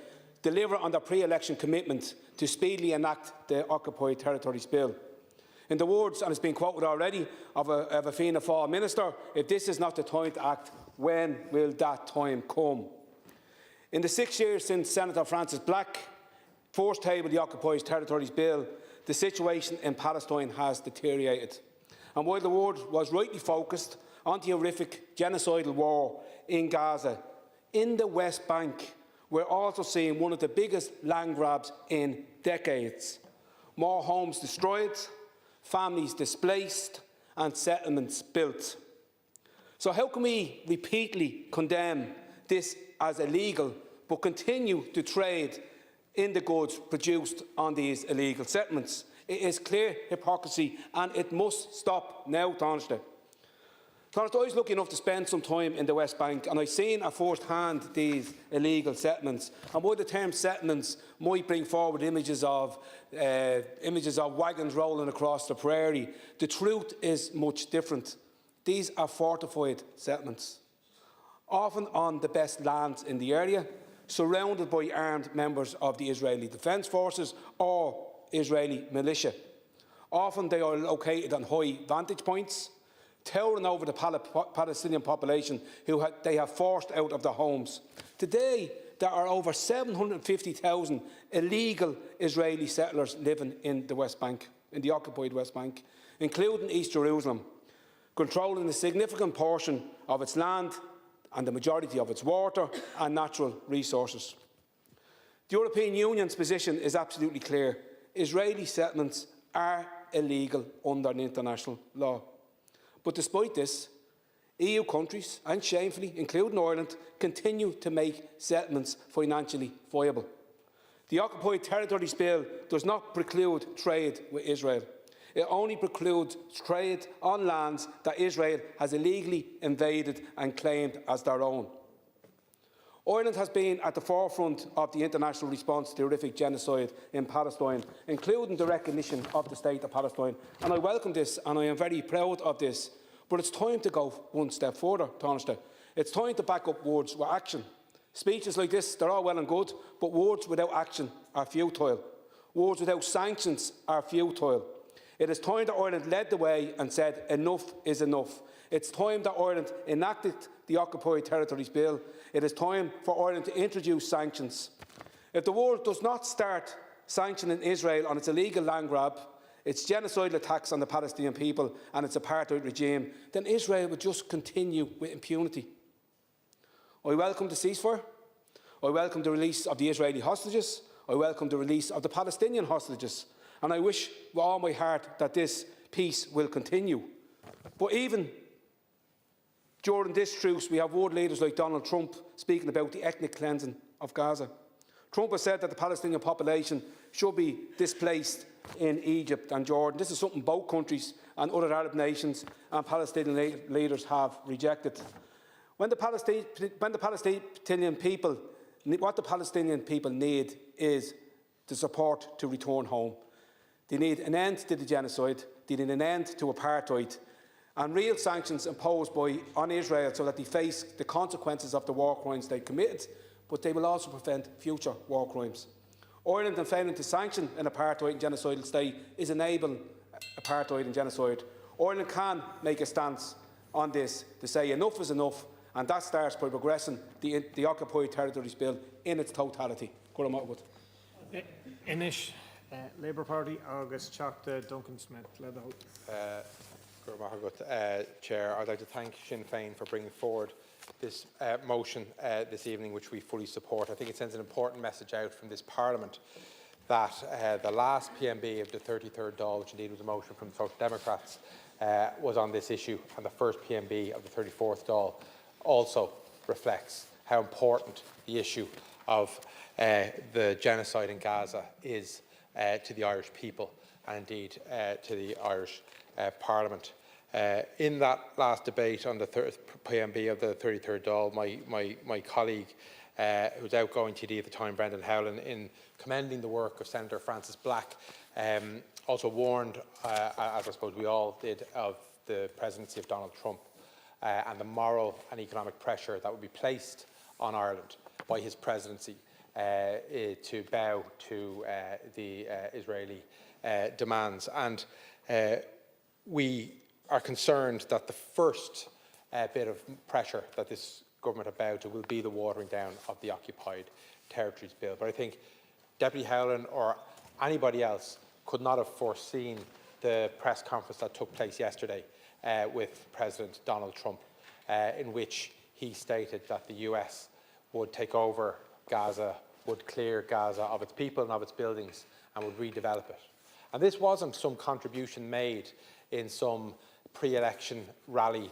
deliver on their pre-election commitment to speedily enact the Occupied Territories Bill. In the words, and it's been quoted already, of a Fianna Fáil minister, if this is not the time to act, when will that time come? In the 6 years since Senator Francis Black first tabled the Occupied Territories Bill, the situation in Palestine has deteriorated. And while the world was rightly focused on the horrific genocidal war in Gaza, in the West Bank, we're also seeing one of the biggest land grabs in decades. More homes destroyed, families displaced, and settlements built. So how can we repeatedly condemn this as illegal, but continue to trade in the goods produced on these illegal settlements? It is clear hypocrisy, and it must stop now, Taoiseach. I was lucky enough to spend some time in the West Bank, and I've seen at first hand these illegal settlements. And while the term settlements might bring forward images of wagons rolling across the prairie, the truth is much different. These are fortified settlements, often on the best lands in the area, surrounded by armed members of the Israeli Defence Forces or Israeli militia. Often they are located on high vantage points, towering over the Palestinian population who they have forced out of their homes. Today, there are over 750,000 illegal Israeli settlers living in the West Bank, in the occupied West Bank, including East Jerusalem, controlling a significant portion of its land and the majority of its water and natural resources. The European Union's position is absolutely clear. Israeli settlements are illegal under international law. But despite this, EU countries, and shamefully, including Ireland, continue to make settlements financially viable. The Occupied Territories Bill does not preclude trade with Israel. It only precludes trade on lands that Israel has illegally invaded and claimed as their own. Ireland has been at the forefront of the international response to the horrific genocide in Palestine, including the recognition of the State of Palestine. And I welcome this, and I am very proud of this. But it's time to go one step further, Taoiseach. It's time to back up words with action. Speeches like this, they're all well and good, but words without action are futile. Words without sanctions are futile. It is time that Ireland led the way and said enough is enough. It's time that Ireland enacted the Occupied Territories Bill. It is time for Ireland to introduce sanctions. If the world does not start sanctioning Israel on its illegal land grab, its genocidal attacks on the Palestinian people and its apartheid regime, then Israel will just continue with impunity. I welcome the ceasefire. I welcome the release of the Israeli hostages. I welcome the release of the Palestinian hostages. And I wish with all my heart that this peace will continue. But even during this truce, we have world leaders like Donald Trump speaking about the ethnic cleansing of Gaza. Trump has said that the Palestinian population should be displaced in Egypt and Jordan. This is something both countries and other Arab nations and Palestinian leaders have rejected. What the Palestinian people need is the support to return home. They need an end to the genocide, they need an end to apartheid, and real sanctions imposed on Israel so that they face the consequences of the war crimes they committed, but they will also prevent future war crimes. Ireland, in failing to sanction an apartheid and genocidal state, is enabling apartheid and genocide. Ireland can make a stance on this to say enough is enough, and that starts by progressing the Occupied Territories Bill in its totality. Inish, Labour Party, August Chocta, Duncan Smith, Leatherholt. Chair, I'd like to thank Sinn Féin for bringing forward this motion this evening, which we fully support. I think it sends an important message out from this Parliament that the last PMB of the 33rd Dáil, which indeed was a motion from the Social Democrats, was on this issue, and the first PMB of the 34th Dáil also reflects how important the issue of the genocide in Gaza is to the Irish people and indeed to the Irish Parliament. In that last debate on the PMB of the 33rd Dáil, my colleague, who was outgoing TD at the time, Brendan Howlin, in commending the work of Senator Francis Black, also warned, as I suppose we all did, of the presidency of Donald Trump and the moral and economic pressure that would be placed on Ireland by his presidency to bow to the Israeli demands. And we are concerned that the first bit of pressure that this government have bowed to will be the watering down of the Occupied Territories Bill. But I think Deputy Howlin or anybody else could not have foreseen the press conference that took place yesterday with President Donald Trump, in which he stated that the US would take over Gaza, would clear Gaza of its people and of its buildings, and would redevelop it. And this wasn't some contribution made in some pre-election rally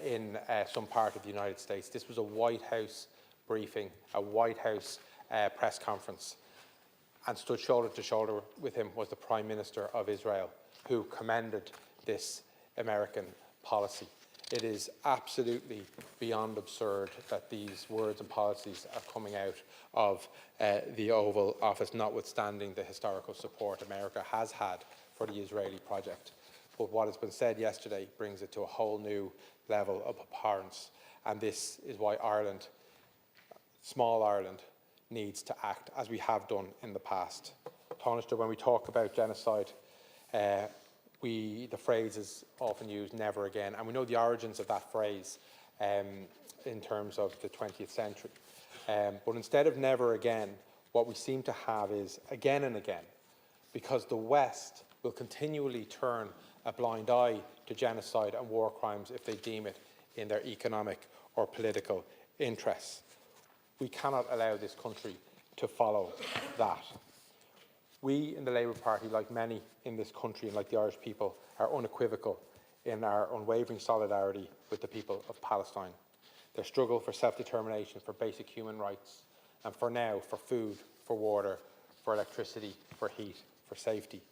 in some part of the United States. This was a White House briefing, a White House press conference, and stood shoulder to shoulder with him was the Prime Minister of Israel, who commended this American policy. It is absolutely beyond absurd that these words and policies are coming out of the Oval Office, notwithstanding the historical support America has had for the Israeli project. But what has been said yesterday brings it to a whole new level of abhorrence. And this is why Ireland, small Ireland, needs to act, as we have done in the past. Taoiseach, when we talk about genocide, the phrase is often used, never again, and we know the origins of that phrase in terms of the 20th century. But instead of never again, what we seem to have is again and again, because the West will continually turn a blind eye to genocide and war crimes if they deem it in their economic or political interests. We cannot allow this country to follow that. We in the Labour Party, like many in this country and like the Irish people, are unequivocal in our unwavering solidarity with the people of Palestine. Their struggle for self-determination, for basic human rights, and for now, for food, for water, for electricity, for heat, for safety,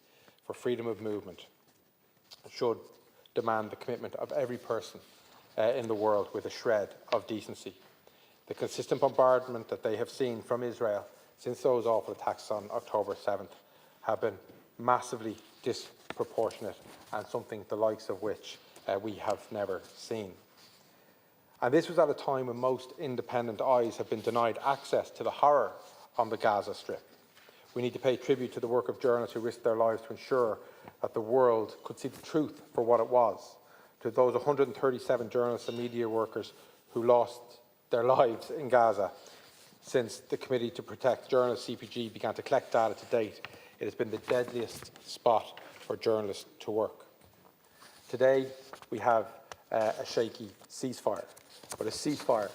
for freedom of movement, should demand the commitment of every person in the world with a shred of decency. The consistent bombardment that they have seen from Israel since those awful attacks on October 7th have been massively disproportionate and something the likes of which we have never seen. And this was at a time when most independent eyes have been denied access to the horror on the Gaza Strip. We need to pay tribute to the work of journalists who risked their lives to ensure that the world could see the truth for what it was, to those 137 journalists and media workers who lost their lives in Gaza. Since the Committee to Protect Journalists, CPG, began to collect data to date, it has been the deadliest spot for journalists to work. Today, we have a shaky ceasefire, but a ceasefire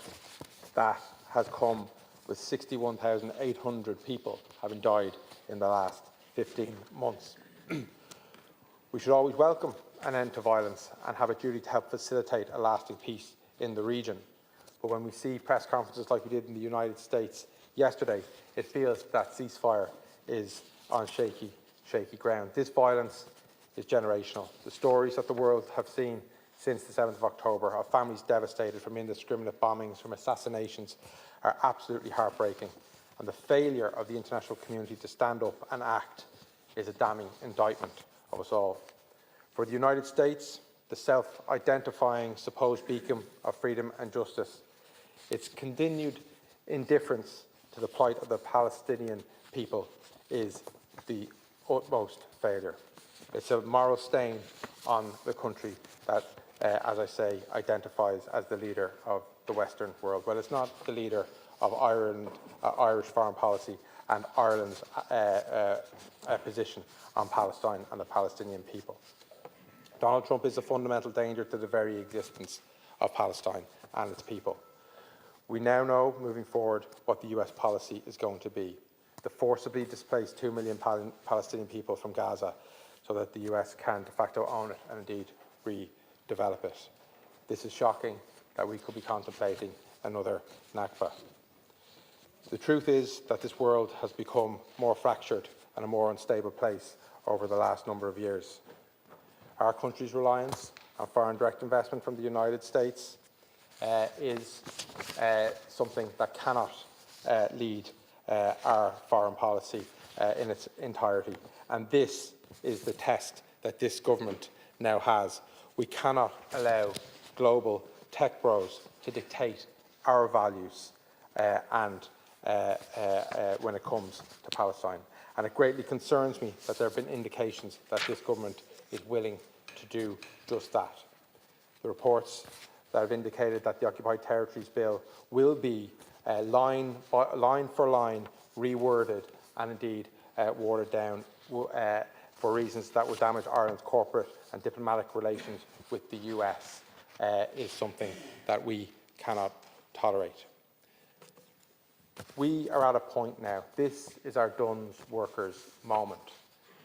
that has come with 61,800 people having died in the last 15 months. We should always welcome an end to violence and have a duty to help facilitate a lasting peace in the region. But when we see press conferences like we did in the United States yesterday, it feels that ceasefire is on shaky ground. This violence is generational. The stories that the world have seen since the 7th of October of families devastated from indiscriminate bombings, from assassinations, are absolutely heartbreaking. And the failure of the international community to stand up and act is a damning indictment of us all. For the United States, the self-identifying supposed beacon of freedom and justice, its continued indifference to the plight of the Palestinian people is the utmost failure. It's a moral stain on the country that, as I say, identifies as the leader of the Western world. Well, it's not the leader of Irish foreign policy and Ireland's position on Palestine and the Palestinian people. Donald Trump is a fundamental danger to the very existence of Palestine and its people. We now know, moving forward, what the US policy is going to be: to forcibly displace 2 million Palestinian people from Gaza so that the US can de facto own it and indeed redevelop it. This is shocking that we could be contemplating another Nakba. The truth is that this world has become more fractured and a more unstable place over the last number of years. Our country's reliance on foreign direct investment from the United States is something that cannot lead our foreign policy in its entirety. And this is the test that this government now has. We cannot allow global tech bros to dictate our values when it comes to Palestine. And it greatly concerns me that there have been indications that this government is willing to do just that. The reports that have indicated that the Occupied Territories Bill will be line for line reworded and indeed watered down for reasons that would damage Ireland's corporate and diplomatic relations with the US is something that we cannot tolerate. We are at a point now. This is our Duns workers' moment.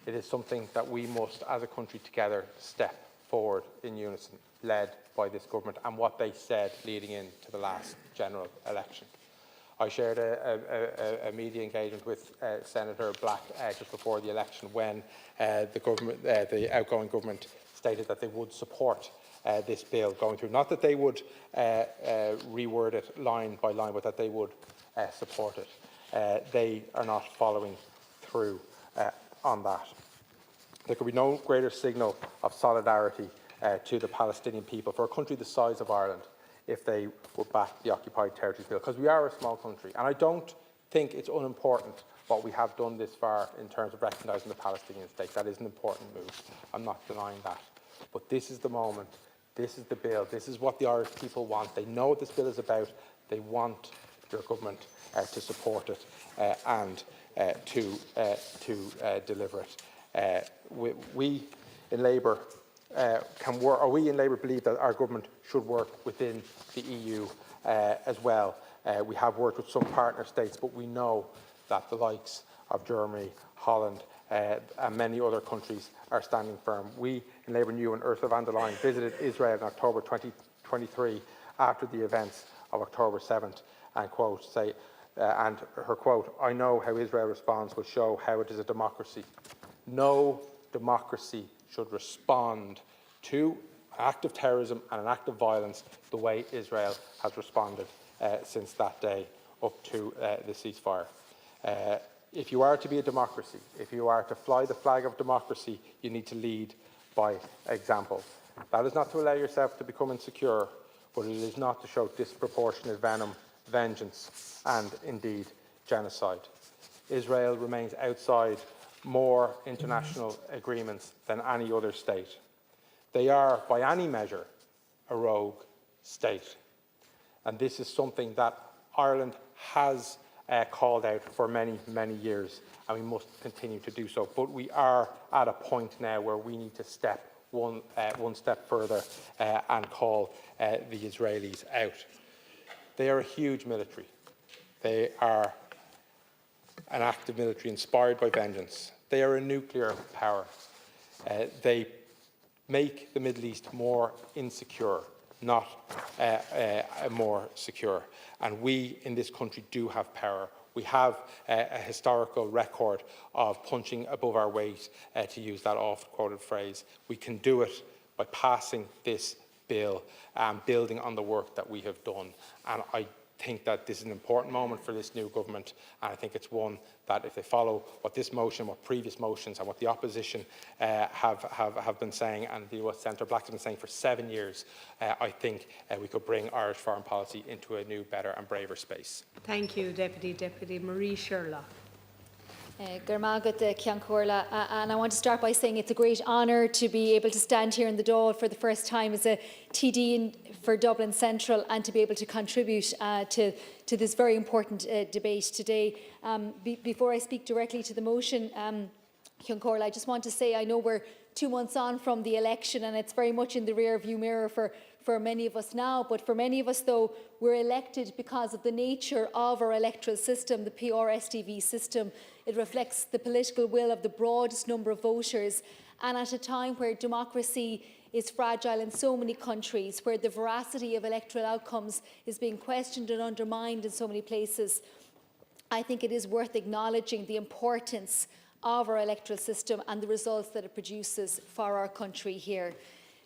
It is something that we must, as a country together, step forward in unison, led by this government and what they said leading into the last general election. I shared a media engagement with Senator Black just before the election when the outgoing government stated that they would support this bill going through. Not that they would reword it line by line, but that they would support it. They are not following through on that. There could be no greater signal of solidarity to the Palestinian people for a country the size of Ireland if they would back the Occupied Territories Bill, because we are a small country. And I don't think it's unimportant what we have done this far in terms of recognising the Palestinian state. That is an important move. I'm not denying that. But this is the moment. This is the bill. This is what the Irish people want. They know what this bill is about. They want your government to support it and to deliver it. We in Labour can work, or we in Labour believe that our government should work within the EU as well. We have worked with some partner states, but we know that the likes of Germany, Holland, and many other countries are standing firm. We in Labour knew when Ursula von der Leyen visited Israel in October 2023 after the events of October 7th, and quote, and her quote, "I know how Israel responds will show how it is a democracy." No democracy should respond to an act of terrorism and an act of violence the way Israel has responded since that day up to the ceasefire. If you are to be a democracy, if you are to fly the flag of democracy, you need to lead by example. That is not to allow yourself to become insecure, but it is not to show disproportionate venom, vengeance, and indeed genocide. Israel remains outside more international agreements than any other state. They are, by any measure, a rogue state. And this is something that Ireland has called out for many, many years, and we must continue to do so. But we are at a point now where we need to step one step further and call the Israelis out. They are a huge military. They are an active military inspired by vengeance. They are a nuclear power. They make the Middle East more insecure, not more secure. And we in this country do have power. We have a historical record of punching above our weight, to use that oft-quoted phrase. We can do it by passing this bill and building on the work that we have done. And I think that this is an important moment for this new government, and I think it's one that, if they follow what this motion, what previous motions and what the opposition have been saying, and what Senator Black has been saying for 7 years, I think we could bring Irish foreign policy into a new, better and braver space. Thank you, Deputy Marie Sherlock. Garmagat Ceann Comhairle, and I want to start by saying it's a great honour to be able to stand here in the Dáil for the first time as a TD for Dublin Central and to be able to contribute to this very important debate today. Before I speak directly to the motion, Ceann Comhairle, I just want to say I know we're 2 months on from the election and it's very much in the rear view mirror for many of us now, but for many of us, though, we're elected because of the nature of our electoral system, the PRSTV system. It reflects the political will of the broadest number of voters, and at a time where democracy is fragile in so many countries, where the veracity of electoral outcomes is being questioned and undermined in so many places, I think it is worth acknowledging the importance of our electoral system and the results that it produces for our country here.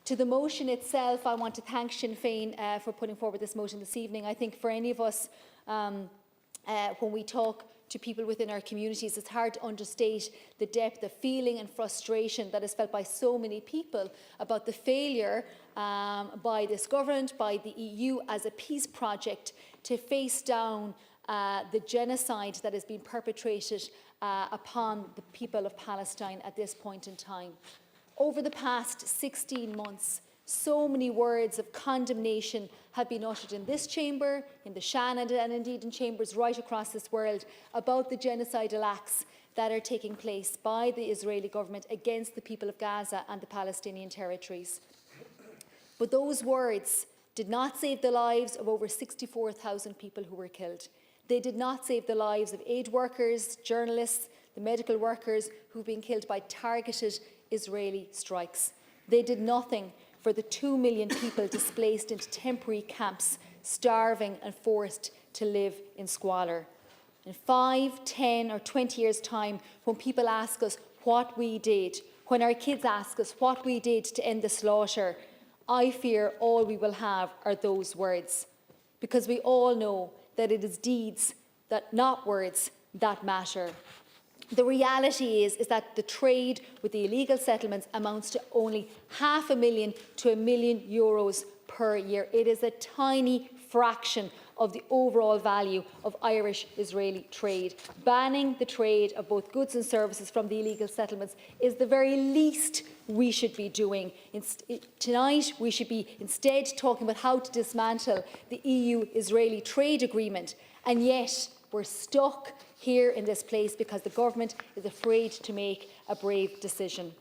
To the motion itself, I want to thank Sinn Féin for putting forward this motion this evening. I think for any of us, when we talk to people within our communities, it's hard to understate the depth of feeling and frustration that is felt by so many people about the failure by this government, by the EU as a peace project to face down the genocide that has been perpetrated upon the people of Palestine at this point in time. Over the past 16 months, so many words of condemnation have been uttered in this chamber, in the Shannon, and indeed in chambers right across this world about the genocidal acts that are taking place by the Israeli government against the people of Gaza and the Palestinian territories. But those words did not save the lives of over 64,000 people who were killed. They did not save the lives of aid workers, journalists, the medical workers who've been killed by targeted Israeli strikes. They did nothing for the 2 million people displaced into temporary camps, starving and forced to live in squalor. In 5, 10 or 20 years' time, when people ask us what we did, when our kids ask us what we did to end the slaughter, I fear all we will have are those words. Because we all know that it is deeds, that not words, that matter. The reality is that the trade with the illegal settlements amounts to only €500,000 to €1 million per year. It is a tiny fraction of the overall value of Irish-Israeli trade. Banning the trade of both goods and services from the illegal settlements is the very least we should be doing. Tonight, we should be instead talking about how to dismantle the EU-Israeli trade agreement, and yet we're stuck here in this place because the government is afraid to make a brave decision.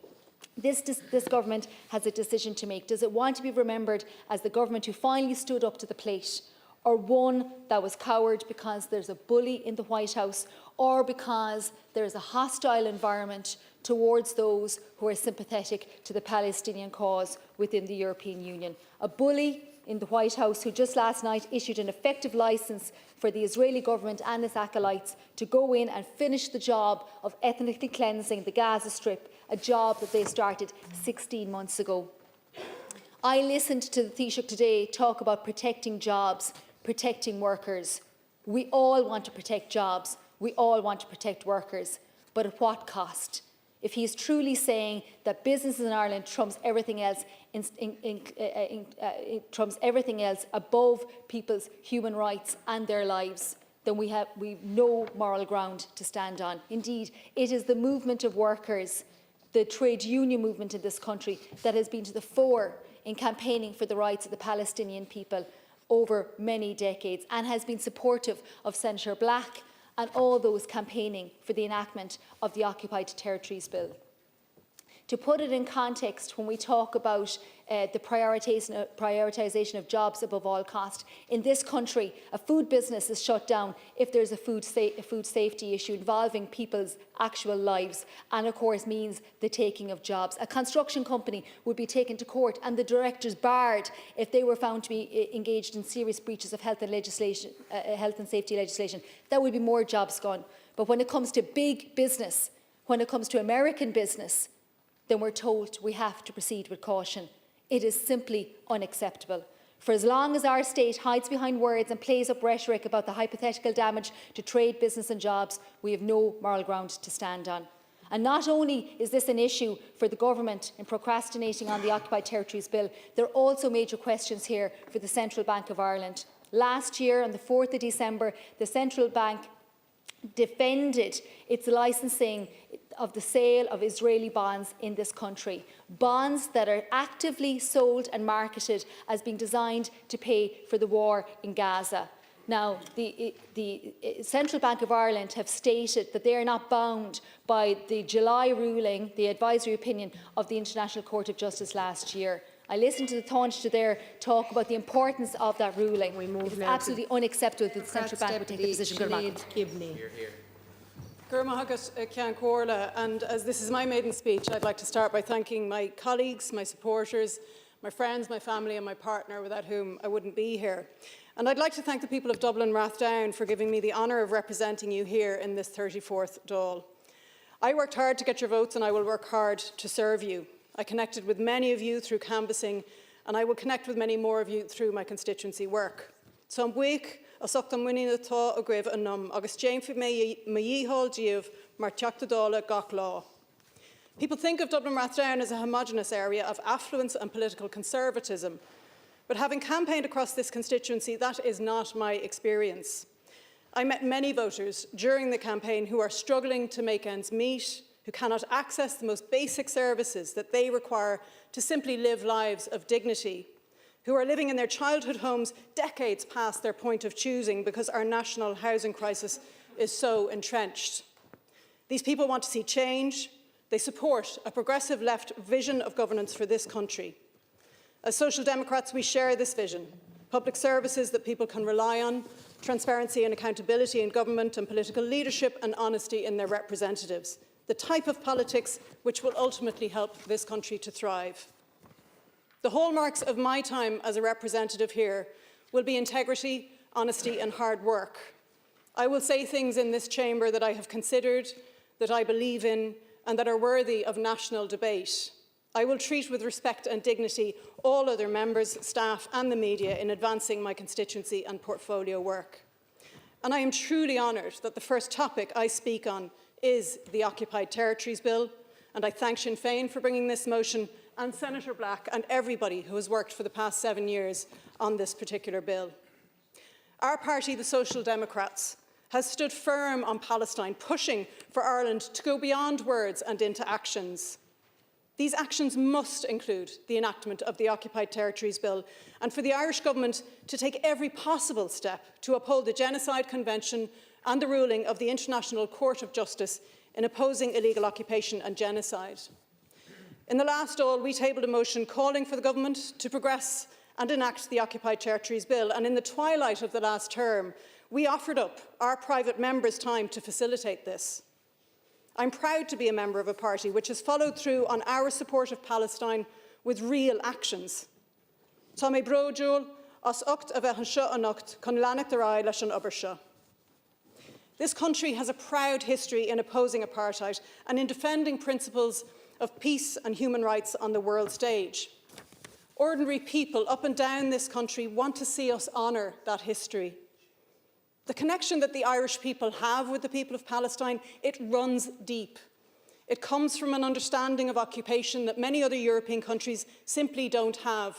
This government has a decision to make. Does it want to be remembered as the government who finally stood up to the plate, or one that was coward because there's a bully in the White House, or because there's a hostile environment towards those who are sympathetic to the Palestinian cause within the European Union? A bully in the White House who just last night issued an effective licence for the Israeli government and its acolytes to go in and finish the job of ethnically cleansing the Gaza Strip, a job that they started 16 months ago. I listened to the Taoiseach today talk about protecting jobs, protecting workers. We all want to protect jobs. We all want to protect workers. But at what cost? If he is truly saying that business in Ireland trumps everything else, trumps everything else above people's human rights and their lives, then we've no moral ground to stand on. Indeed, it is the movement of workers, the trade union movement in this country, that has been to the fore in campaigning for the rights of the Palestinian people over many decades, and has been supportive of Senator Black and all those campaigning for the enactment of the Occupied Territories Bill. To put it in context, when we talk about the prioritisation of jobs above all cost, in this country, a food business is shut down if there's a food safety issue involving people's actual lives, and of course means the taking of jobs. A construction company would be taken to court and the directors barred if they were found to be engaged in serious breaches of health and safety legislation. That would be more jobs gone. But when it comes to big business, when it comes to American business, then we're told we have to proceed with caution. It is simply unacceptable. For as long as our state hides behind words and plays up rhetoric about the hypothetical damage to trade, business and jobs, we have no moral ground to stand on. And not only is this an issue for the government in procrastinating on the Occupied Territories Bill, there are also major questions here for the Central Bank of Ireland. Last year, on the 4th of December, the Central Bank defended its licensing of the sale of Israeli bonds in this country, bonds that are actively sold and marketed as being designed to pay for the war in Gaza. Now, the Central Bank of Ireland have stated that they are not bound by the July ruling, the advisory opinion of the International Court of Justice last year. I listened to the Taoiseach there talk about the importance of that ruling. It is absolutely unacceptable that the Central Bank would take the position. And as this is my maiden speech, I'd like to start by thanking my colleagues, my supporters, my friends, my family and my partner, without whom I wouldn't be here. And I'd like to thank the people of Dublin Rathdown for giving me the honour of representing you here in this 34th Dáil. I worked hard to get your votes and I will work hard to serve you. I connected with many of you through canvassing, and I will connect with many more of you through my constituency work. Some week, asachtam winning the thaw a grave anum, August James me yihol jiv, mar tiachtadola gach law. People think of Dublin Rathdown as a homogenous area of affluence and political conservatism, but having campaigned across this constituency, that is not my experience. I met many voters during the campaign who are struggling to make ends meet, who cannot access the most basic services that they require to simply live lives of dignity, who are living in their childhood homes decades past their point of choosing because our national housing crisis is so entrenched. These people want to see change. They support a progressive left vision of governance for this country. As Social Democrats, we share this vision: public services that people can rely on, transparency and accountability in government and political leadership, and honesty in their representatives. The type of politics which will ultimately help this country to thrive. The hallmarks of my time as a representative here will be integrity, honesty and hard work. I will say things in this chamber that I have considered, that I believe in, and that are worthy of national debate. I will treat with respect and dignity all other members, staff and the media in advancing my constituency and portfolio work. And I am truly honoured that the first topic I speak on is the Occupied Territories Bill, and I thank Sinn Féin for bringing this motion, and Senator Black and everybody who has worked for the past 7 years on this particular bill. Our party, the Social Democrats, has stood firm on Palestine, pushing for Ireland to go beyond words and into actions. These actions must include the enactment of the Occupied Territories Bill and for the Irish Government to take every possible step to uphold the Genocide Convention and the ruling of the International Court of Justice in opposing illegal occupation and genocide. In the last Dáil, we tabled a motion calling for the Government to progress and enact the Occupied Territories Bill, and in the twilight of the last term, we offered up our private members' time to facilitate this. I'm proud to be a member of a party which has followed through on our support of Palestine with real actions. Tá mé brojúil as ucht a bheith an seo anocht chun leannacht ar aghaidh leis an obair seo. This country has a proud history in opposing apartheid and in defending principles of peace and human rights on the world stage. Ordinary people up and down this country want to see us honour that history. The connection that the Irish people have with the people of Palestine, it runs deep. It comes from an understanding of occupation that many other European countries simply don't have.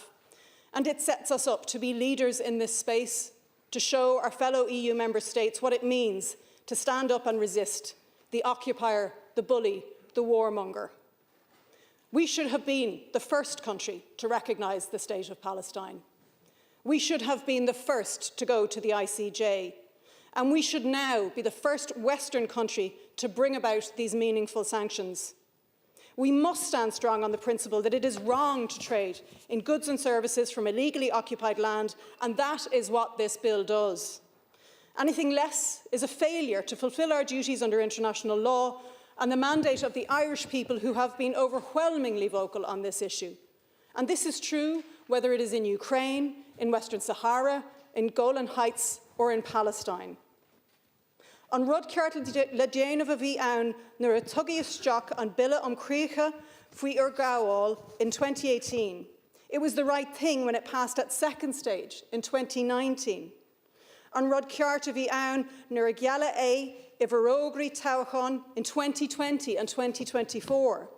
And it sets us up to be leaders in this space, to show our fellow EU member states what it means to stand up and resist the occupier, the bully, the warmonger. We should have been the first country to recognise the state of Palestine. We should have been the first to go to the ICJ. And we should now be the first Western country to bring about these meaningful sanctions. We must stand strong on the principle that it is wrong to trade in goods and services from illegally occupied land, and that is what this bill does. Anything less is a failure to fulfil our duties under international law and the mandate of the Irish people who have been overwhelmingly vocal on this issue. And this is true whether it is in Ukraine, in Western Sahara, in Golan Heights, or in Palestine. An rud ceart le déanamh a bhí ann nuair a tugaí isteach an bille crúcha faoi ar gabháil in 2018. It was the right thing when it passed at second stage in 2019. An rud ceart a bhí ann nuair a ghealla é I bhrógraí toghchan in 2020 and 2024.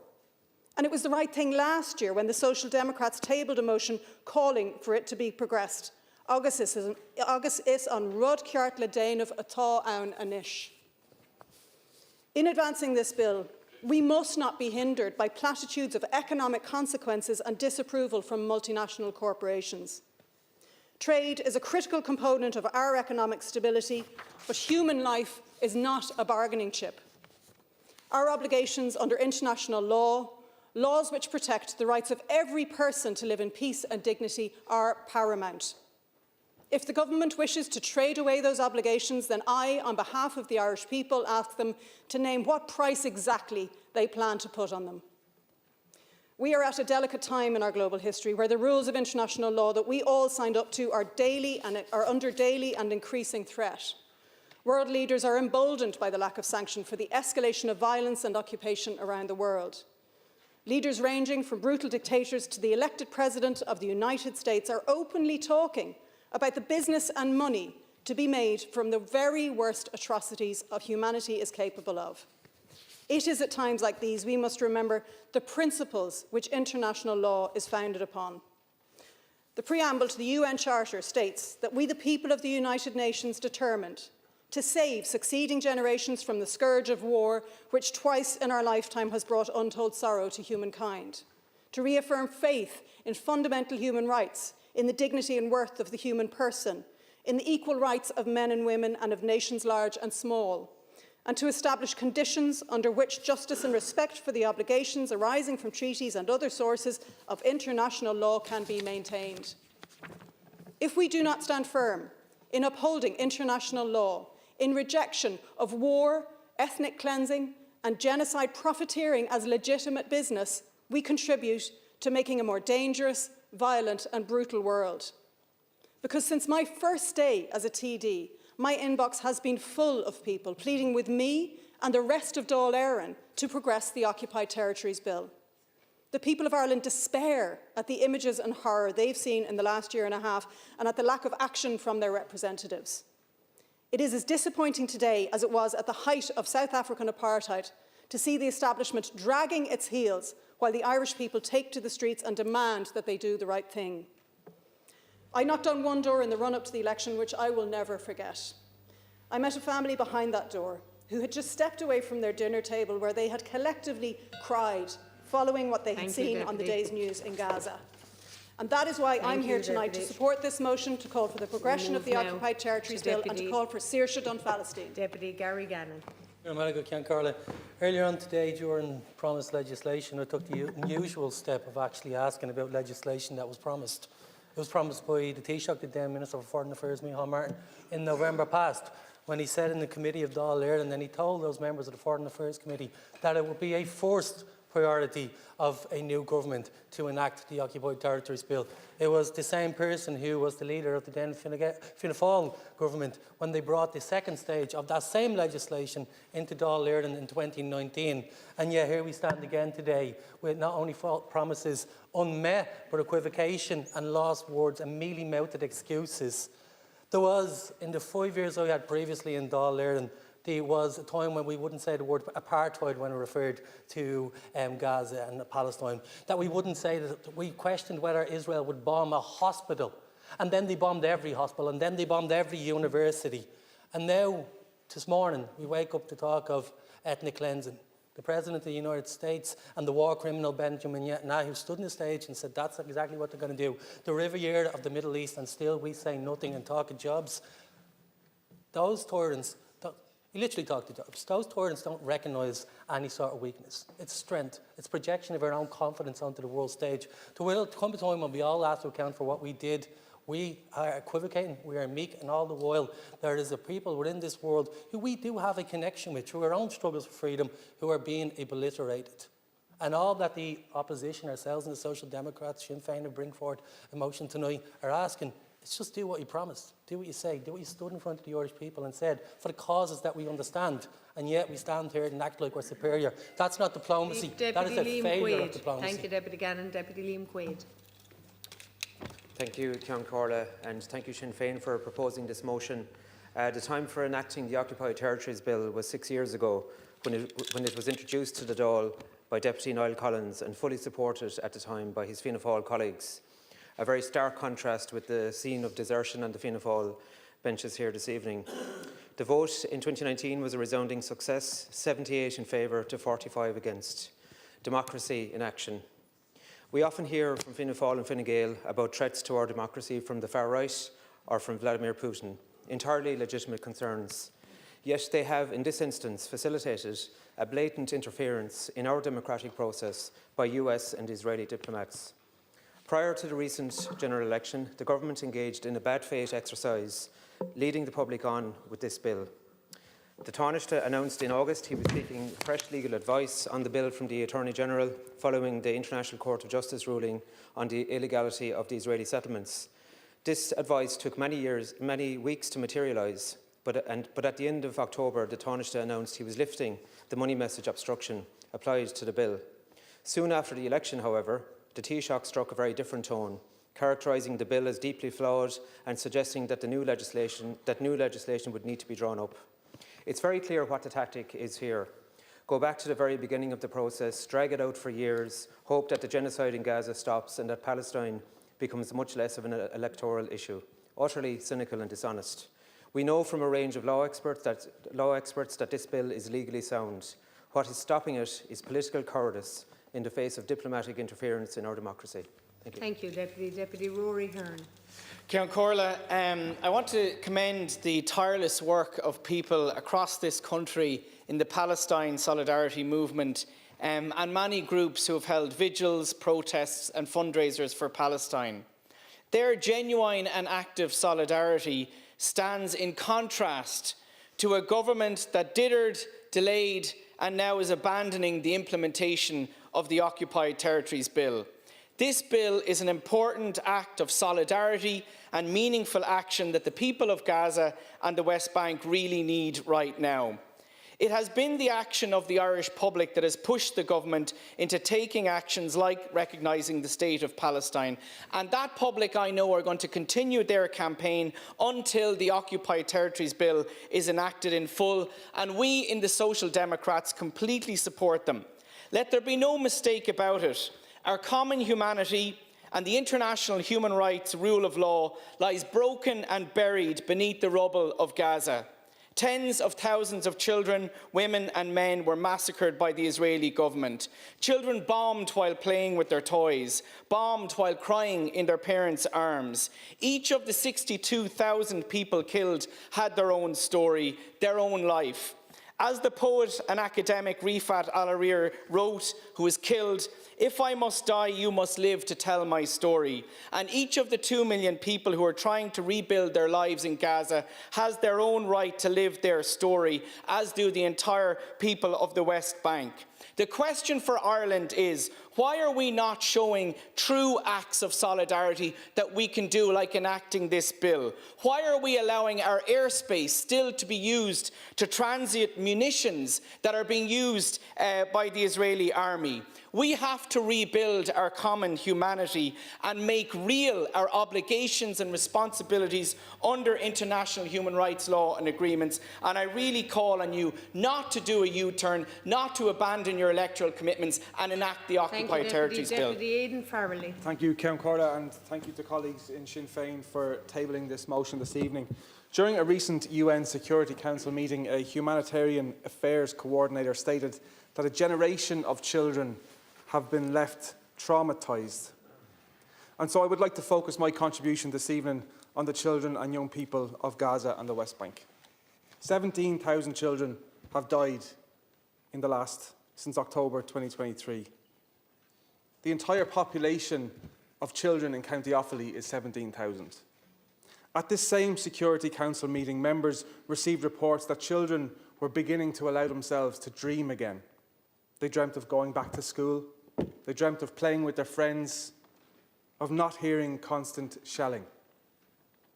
And it was the right thing last year when the Social Democrats tabled a motion calling for it to be progressed. Agus is an rud ceart le déanamh atá ann anois. In advancing this bill, we must not be hindered by platitudes of economic consequences and disapproval from multinational corporations. Trade is a critical component of our economic stability, but human life is not a bargaining chip. Our obligations under international law, laws which protect the rights of every person to live in peace and dignity, are paramount. If the government wishes to trade away those obligations, then I, on behalf of the Irish people, ask them to name what price exactly they plan to put on them. We are at a delicate time in our global history where the rules of international law that we all signed up to are under daily and increasing threat. World leaders are emboldened by the lack of sanction for the escalation of violence and occupation around the world. Leaders ranging from brutal dictators to the elected President of the United States are openly talking about the business and money to be made from the very worst atrocities of humanity is capable of. It is at times like these we must remember the principles which international law is founded upon. The preamble to the UN Charter states that we, the people of the United Nations, determined to save succeeding generations from the scourge of war, which twice in our lifetime has brought untold sorrow to humankind, to reaffirm faith in fundamental human rights, in the dignity and worth of the human person, in the equal rights of men and women and of nations large and small, and to establish conditions under which justice and respect for the obligations arising from treaties and other sources of international law can be maintained. If we do not stand firm in upholding international law, in rejection of war, ethnic cleansing, and genocide profiteering as legitimate business, we contribute to making a more dangerous, violent and brutal world. Because since my first day as a TD, my inbox has been full of people pleading with me and the rest of Dáil Éireann to progress the Occupied Territories Bill. The people of Ireland despair at the images and horror they've seen in the last year and a half and at the lack of action from their representatives. It is as disappointing today as it was at the height of South African apartheid to see the establishment dragging its heels while the Irish people take to the streets and demand that they do the right thing. I knocked on one door in the run-up to the election which I will never forget. I met a family behind that door who had just stepped away from their dinner table where they had collectively cried following what they had seen on the day's news in Gaza. And that is why I'm here tonight to support this motion to call for the progression of the Occupied Territories Bill and to call for Saoirse Dun Palestine. Deputy Gary Gannon. Earlier on today, during promised legislation, I took the unusual step of actually asking about legislation that was promised. It was promised by the Taoiseach, the then Minister for Foreign Affairs, Micheál Martin, in November past, when he said in the committee of Dáil Éireann, and he told those members of the Foreign Affairs Committee that it would be a first priority of a new government to enact the Occupied Territories Bill. It was the same person who was the leader of the then Fianna Fáil government when they brought the second stage of that same legislation into Dáil Éireann in 2019. And yet here we stand again today with not only promises unmet, but equivocation and lost words and mealy-mouthed excuses. There was, in the 5 years I had previously in Dáil Éireann, there was a time when we wouldn't say the word apartheid when it referred to Gaza and Palestine, that we wouldn't say that we questioned whether Israel would bomb a hospital, and then they bombed every hospital, and then they bombed every university. And now, this morning, we wake up to talk of ethnic cleansing. The President of the United States and the war criminal Benjamin Netanyahu stood on the stage and said that's exactly what they're going to do. The Riviera of the Middle East, and still we say nothing and talk of jobs. Those tyrants, you literally talk to jobs. Those tyrants don't recognise any sort of weakness. It's strength. It's projection of our own confidence onto the world stage. There will come a time when we all have to account for what we did. We are equivocating, we are meek, and all the while there is a people within this world who we do have a connection with through our own struggles for freedom who are being obliterated. And all that the opposition, ourselves and the Social Democrats, Sinn Féin, who bring forward a motion tonight, are asking, it's just do what you promised, do what you say, do what you stood in front of the Irish people and said for the causes that we understand, and yet we stand here and act like we're superior. That's not diplomacy, that is a failure of diplomacy. Thank you, Deputy Gannon. Deputy Liam Quaid. Thank you, Ceann Comhairle, and thank you, Sinn Féin, for proposing this motion. The time for enacting the Occupied Territories Bill was 6 years ago, when it was introduced to the Dáil by Deputy Niall Collins and fully supported at the time by his Fianna Fáil colleagues. A very stark contrast with the scene of desertion on the Fianna Fáil benches here this evening. The vote in 2019 was a resounding success, 78 in favour to 45 against. Democracy in action. We often hear from Fianna Fáil and Fine Gael about threats to our democracy from the far right or from Vladimir Putin, entirely legitimate concerns. Yet they have, in this instance, facilitated a blatant interference in our democratic process by US and Israeli diplomats. Prior to the recent general election, the government engaged in a bad faith exercise, leading the public on with this bill. The Taoiseach announced in August he was seeking fresh legal advice on the bill from the Attorney-General following the International Court of Justice ruling on the illegality of the Israeli settlements. This advice took many weeks to materialise, but at the end of October, the Taoiseach announced he was lifting the money message obstruction applied to the bill. Soon after the election, however, the Taoiseach struck a very different tone, characterising the bill as deeply flawed and suggesting that new legislation would need to be drawn up. It's very clear what the tactic is here. Go back to the very beginning of the process, drag it out for years, hope that the genocide in Gaza stops and that Palestine becomes much less of an electoral issue. Utterly cynical and dishonest. We know from a range of law experts that this bill is legally sound. What is stopping it is political cowardice in the face of diplomatic interference in our democracy. Thank you. Thank you, Deputy. Deputy Rory Hearn. Ceann Comhairle, I want to commend the tireless work of people across this country in the Palestine Solidarity Movement and many groups who have held vigils, protests and fundraisers for Palestine. Their genuine and active solidarity stands in contrast to a government that dithered, delayed and now is abandoning the implementation of the Occupied Territories Bill. This bill is an important act of solidarity and meaningful action that the people of Gaza and the West Bank really need right now. It has been the action of the Irish public that has pushed the government into taking actions like recognising the state of Palestine. And that public, I know, are going to continue their campaign until the Occupied Territories Bill is enacted in full. And we in the Social Democrats completely support them. Let there be no mistake about it. Our common humanity and the international human rights rule of law lies broken and buried beneath the rubble of Gaza. Tens of thousands of children, women and men were massacred by the Israeli government. Children bombed while playing with their toys, bombed while crying in their parents' arms. Each of the 62,000 people killed had their own story, their own life. As the poet and academic Rifat Al-Arir wrote, who was killed, "If I must die, you must live to tell my story." And each of the 2 million people who are trying to rebuild their lives in Gaza has their own right to live their story, as do the entire people of the West Bank. The question for Ireland is, why are we not showing true acts of solidarity that we can do, like enacting this bill? Why are we allowing our airspace still to be used to transit munitions that are being used by the Israeli army? We have to rebuild our common humanity and make real our obligations and responsibilities under international human rights law and agreements. And I really call on you not to do a U-turn, not to abandon your electoral commitments and enact the Occupied Territories Bill. Deputy Aidan Farrelly. Thank you, Count Corla, and thank you to colleagues in Sinn Féin for tabling this motion this evening. During a recent UN Security Council meeting, a humanitarian affairs coordinator stated that a generation of children have been left traumatised. And so I would like to focus my contribution this evening on the children and young people of Gaza and the West Bank. 17,000 children have died since October 2023. The entire population of children in County Offaly is 17,000. At this same Security Council meeting, members received reports that children were beginning to allow themselves to dream again. They dreamt of going back to school. They dreamt of playing with their friends, of not hearing constant shelling.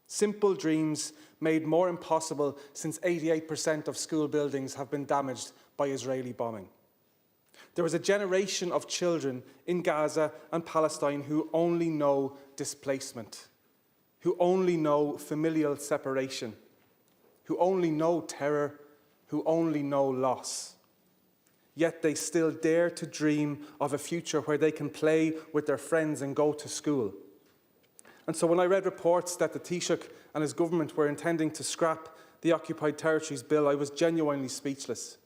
Simple dreams made more impossible since 88% of school buildings have been damaged by Israeli bombing. There was a generation of children in Gaza and Palestine who only know displacement, who only know familial separation, who only know terror, who only know loss. Yet they still dare to dream of a future where they can play with their friends and go to school. And so when I read reports that the Taoiseach and his government were intending to scrap the Occupied Territories Bill, I was genuinely speechless.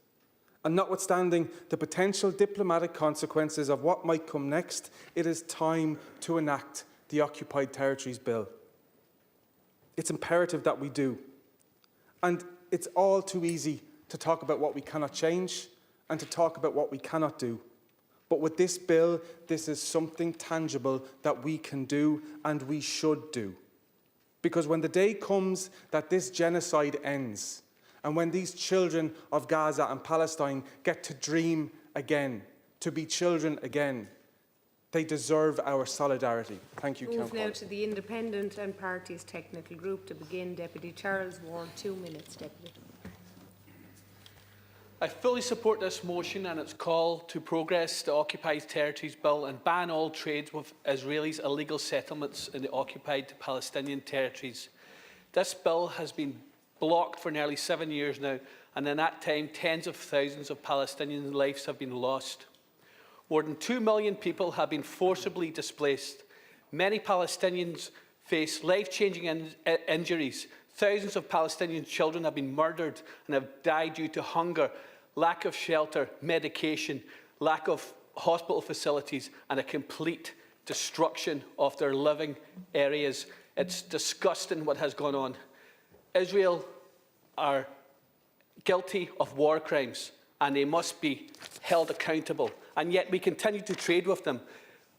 And notwithstanding the potential diplomatic consequences of what might come next, it is time to enact the Occupied Territories Bill. It's imperative that we do. And it's all too easy to talk about what we cannot change and to talk about what we cannot do. But with this bill, this is something tangible that we can do and we should do. Because when the day comes that this genocide ends, and when these children of Gaza and Palestine get to dream again, to be children again, they deserve our solidarity. Thank you, Move now to the Independent and Parties Technical Group. To begin, Deputy Charles Ward, 2 minutes, Deputy. I fully support this motion and its call to progress the Occupied Territories Bill and ban all trade with Israelis' illegal settlements in the occupied Palestinian territories. This bill has been blocked for nearly 7 years now, and in that time, tens of thousands of Palestinian lives have been lost. More than 2 million people have been forcibly displaced. Many Palestinians face life-changing injuries. Thousands of Palestinian children have been murdered and have died due to hunger, lack of shelter, medication, lack of hospital facilities, and a complete destruction of their living areas. It's disgusting what has gone on. Israel are guilty of war crimes and they must be held accountable. And yet we continue to trade with them,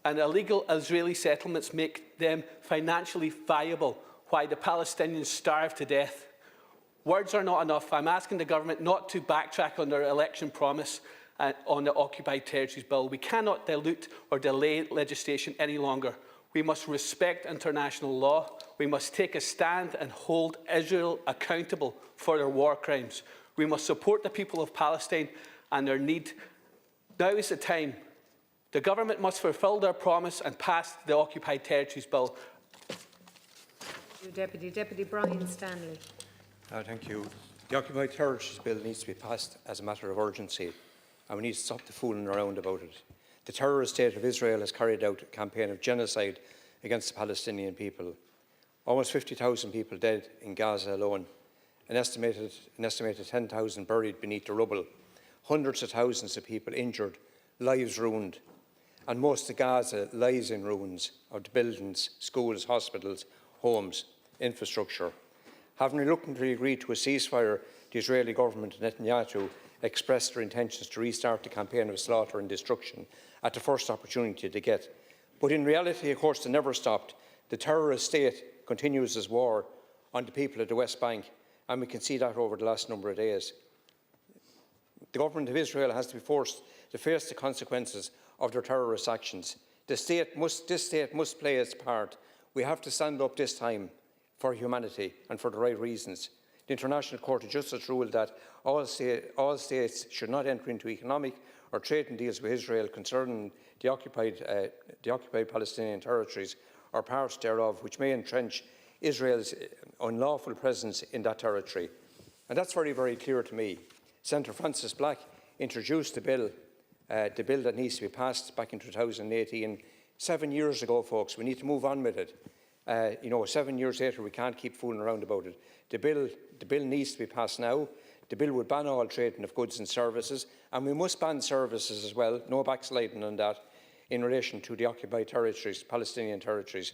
and illegal Israeli settlements make them financially viable while the Palestinians starve to death. Words are not enough. I'm asking the government not to backtrack on their election promise on the Occupied Territories Bill. We cannot dilute or delay legislation any longer. We must respect international law. We must take a stand and hold Israel accountable for their war crimes. We must support the people of Palestine and their need. Now is the time. The government must fulfil their promise and pass the Occupied Territories Bill. Deputy Brian Stanley. Thank you. The Occupied Territories Bill needs to be passed as a matter of urgency, and we need to stop the fooling around about it. The terrorist state of Israel has carried out a campaign of genocide against the Palestinian people. Almost 50,000 people dead in Gaza alone, an estimated 10,000 buried beneath the rubble, hundreds of thousands of people injured, lives ruined, and most of Gaza lies in ruins of the buildings, schools, hospitals, homes, infrastructure. Having reluctantly agreed to a ceasefire, the Israeli government and Netanyahu expressed their intentions to restart the campaign of slaughter and destruction at the first opportunity they get. But in reality, of course, they never stopped. The terrorist state continues its war on the people of the West Bank, and we can see that over the last number of days. The government of Israel has to be forced to face the consequences of their terrorist actions. This state must play its part. We have to stand up this time for humanity and for the right reasons. The International Court of Justice ruled that all states should not enter into economic or trading deals with Israel concerning the occupied Palestinian territories or parts thereof, which may entrench Israel's unlawful presence in that territory. And that's very, very clear to me. Senator Francis Black introduced the bill that needs to be passed back in 2018. 7 years ago, folks, we need to move on with it. 7 years later, we can't keep fooling around about it. The bill needs to be passed now. The bill would ban all trading of goods and services, and we must ban services as well, no backsliding on that, in relation to the occupied territories, Palestinian territories.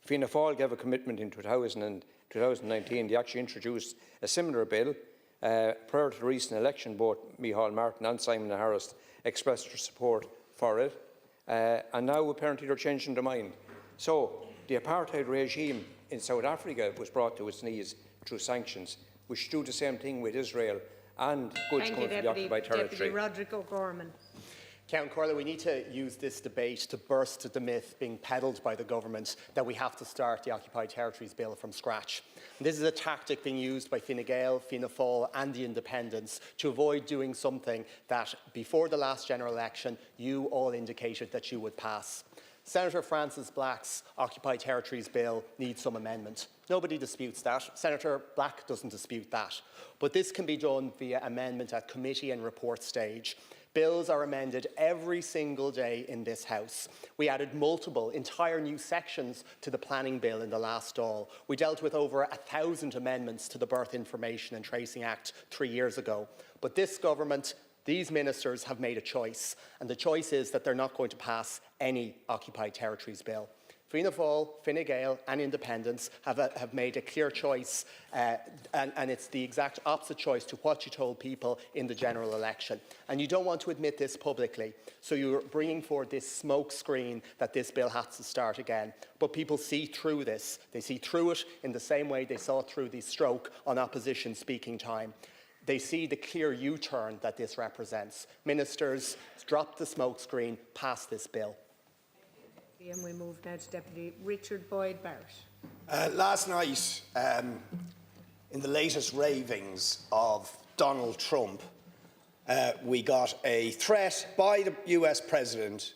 Fianna Fáil gave a commitment in 2019. They actually introduced a similar bill. Prior to the recent election, both Micheál Martin and Simon Harris expressed their support for it, and now apparently they're changing their mind. So the apartheid regime in South Africa was brought to its knees through sanctions. We should do the same thing with Israel and goods coming from the occupied territory. Deputy Roderick O'Gorman. Count Corley, we need to use this debate to burst the myth being peddled by the government that we have to start the Occupied Territories Bill from scratch. And this is a tactic being used by Fine Gael, Fianna Fáil and the Independents to avoid doing something that, before the last general election, you all indicated that you would pass. Senator Francis Black's Occupied Territories Bill needs some amendment. Nobody disputes that. Senator Black doesn't dispute that. But this can be done via amendment at committee and report stage. Bills are amended every single day in this House. We added multiple entire new sections to the planning bill in the last Dáil. We dealt with over 1,000 amendments to the Birth Information and Tracing Act 3 years ago. But this government, these ministers have made a choice, and the choice is that they're not going to pass any Occupied Territories Bill. Fianna Fáil, Fine Gael and Independents have made a clear choice, and it's the exact opposite choice to what you told people in the general election. And you don't want to admit this publicly, so you're bringing forward this smoke screen that this bill has to start again. But people see through this. They see through it in the same way they saw through the stroke on opposition speaking time. They see the clear U-turn that this represents. Ministers, drop the smoke screen, pass this bill. And we move now to Deputy Richard Boyd-Barrett. Last night, in the latest ravings of Donald Trump, we got a threat by the US President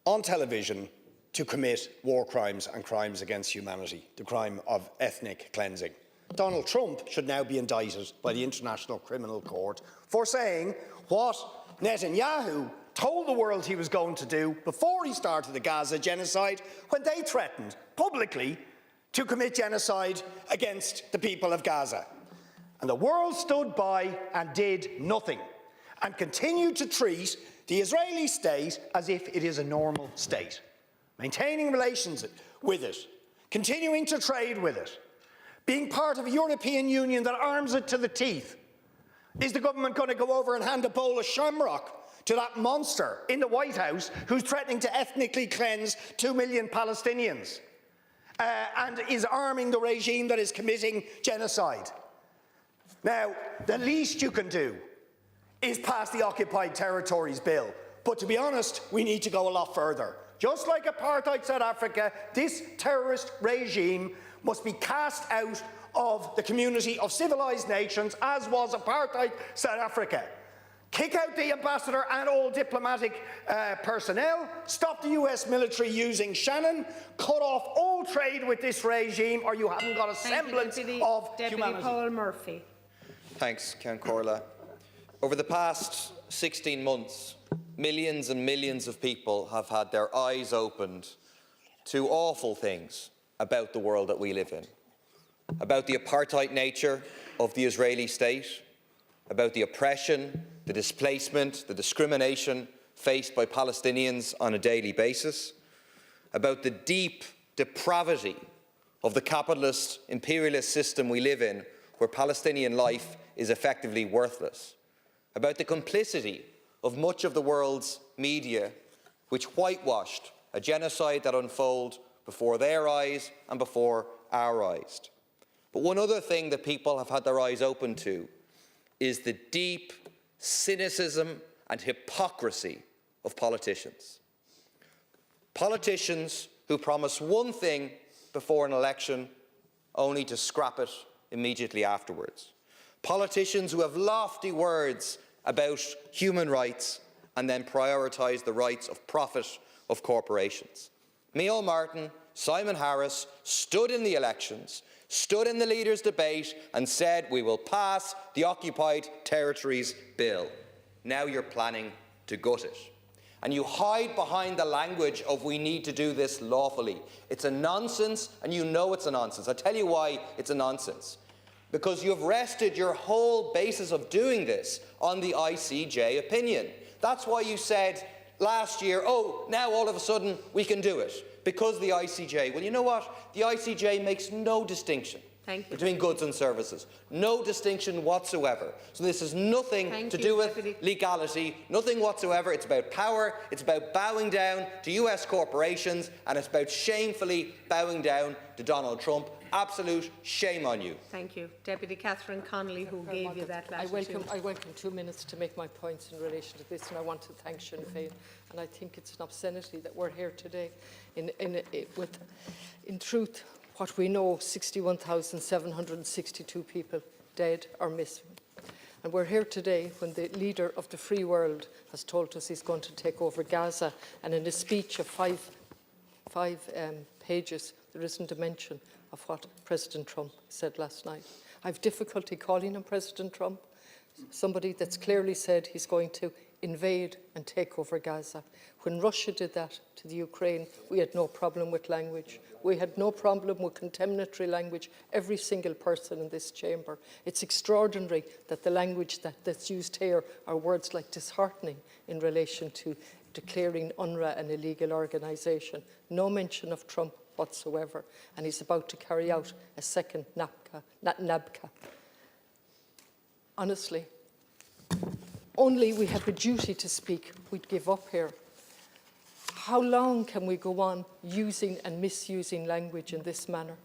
on television to commit war crimes and crimes against humanity, the crime of ethnic cleansing. Donald Trump should now be indicted by the International Criminal Court for saying what Netanyahu told the world he was going to do before he started the Gaza genocide, when they threatened publicly to commit genocide against the people of Gaza. And the world stood by and did nothing, and continued to treat the Israeli state as if it is a normal state, maintaining relations with it, continuing to trade with it, being part of a European Union that arms it to the teeth. Is the government going to go over and hand a bowl of shamrock to that monster in the White House who's threatening to ethnically cleanse 2 million Palestinians and is arming the regime that is committing genocide? Now, the least you can do is pass the Occupied Territories Bill. But to be honest, we need to go a lot further. Just like apartheid South Africa, this terrorist regime must be cast out of the community of civilised nations, as was apartheid South Africa. Kick out the ambassador and all diplomatic personnel, stop the US military using Shannon, cut off all trade with this regime, or you haven't got a semblance of Deputy humanity. Paul Murphy. Thanks, Count Corla. Over the past 16 months, millions and millions of people have had their eyes opened to awful things about the world that we live in, about the apartheid nature of the Israeli state, about the oppression, the displacement, the discrimination faced by Palestinians on a daily basis, about the deep depravity of the capitalist imperialist system we live in, where Palestinian life is effectively worthless, about the complicity of much of the world's media, which whitewashed a genocide that unfolded before their eyes and before our eyes. But one other thing that people have had their eyes open to is the deep cynicism and hypocrisy of politicians. Politicians who promise one thing before an election only to scrap it immediately afterwards. Politicians who have lofty words about human rights and then prioritise the rights of profit of corporations. Micheál Martin, Simon Harris stood in the elections, stood in the leaders' debate and said, we will pass the Occupied Territories Bill. Now you're planning to gut it. And you hide behind the language of we need to do this lawfully. It's a nonsense, and you know it's a nonsense. I'll tell you why it's a nonsense. Because you've rested your whole basis of doing this on the ICJ opinion. That's why you said last year, oh, now all of a sudden we can do it, because the ICJ. Well, you know what? The ICJ makes no distinction between goods and services. No distinction whatsoever. So this has nothing to do with legality, nothing whatsoever. It's about power, it's about bowing down to US corporations, and it's about shamefully bowing down to Donald Trump. Absolute shame on you. Thank you. Deputy Catherine Connolly, who gave you that latitude. I welcome 2 minutes to make my points in relation to this, and I want to thank Sinn Féin. And I think it's an obscenity that we're here today. In truth, what we know, 61,762 people dead or missing. And we're here today when the leader of the free world has told us he's going to take over Gaza, and in a speech of five pages, there isn't a mention of what President Trump said last night. I have difficulty calling him President Trump, somebody that's clearly said he's going to invade and take over Gaza. When Russia did that to the Ukraine, we had no problem with language. We had no problem with contaminatory language, every single person in this chamber. It's extraordinary that the language that's used here are words like disheartening in relation to declaring UNRWA an illegal organisation. No mention of Trump whatsoever, and he's about to carry out a second NABCA. Honestly, only we have a duty to speak, we'd give up here. How long can we go on using and misusing language in this manner?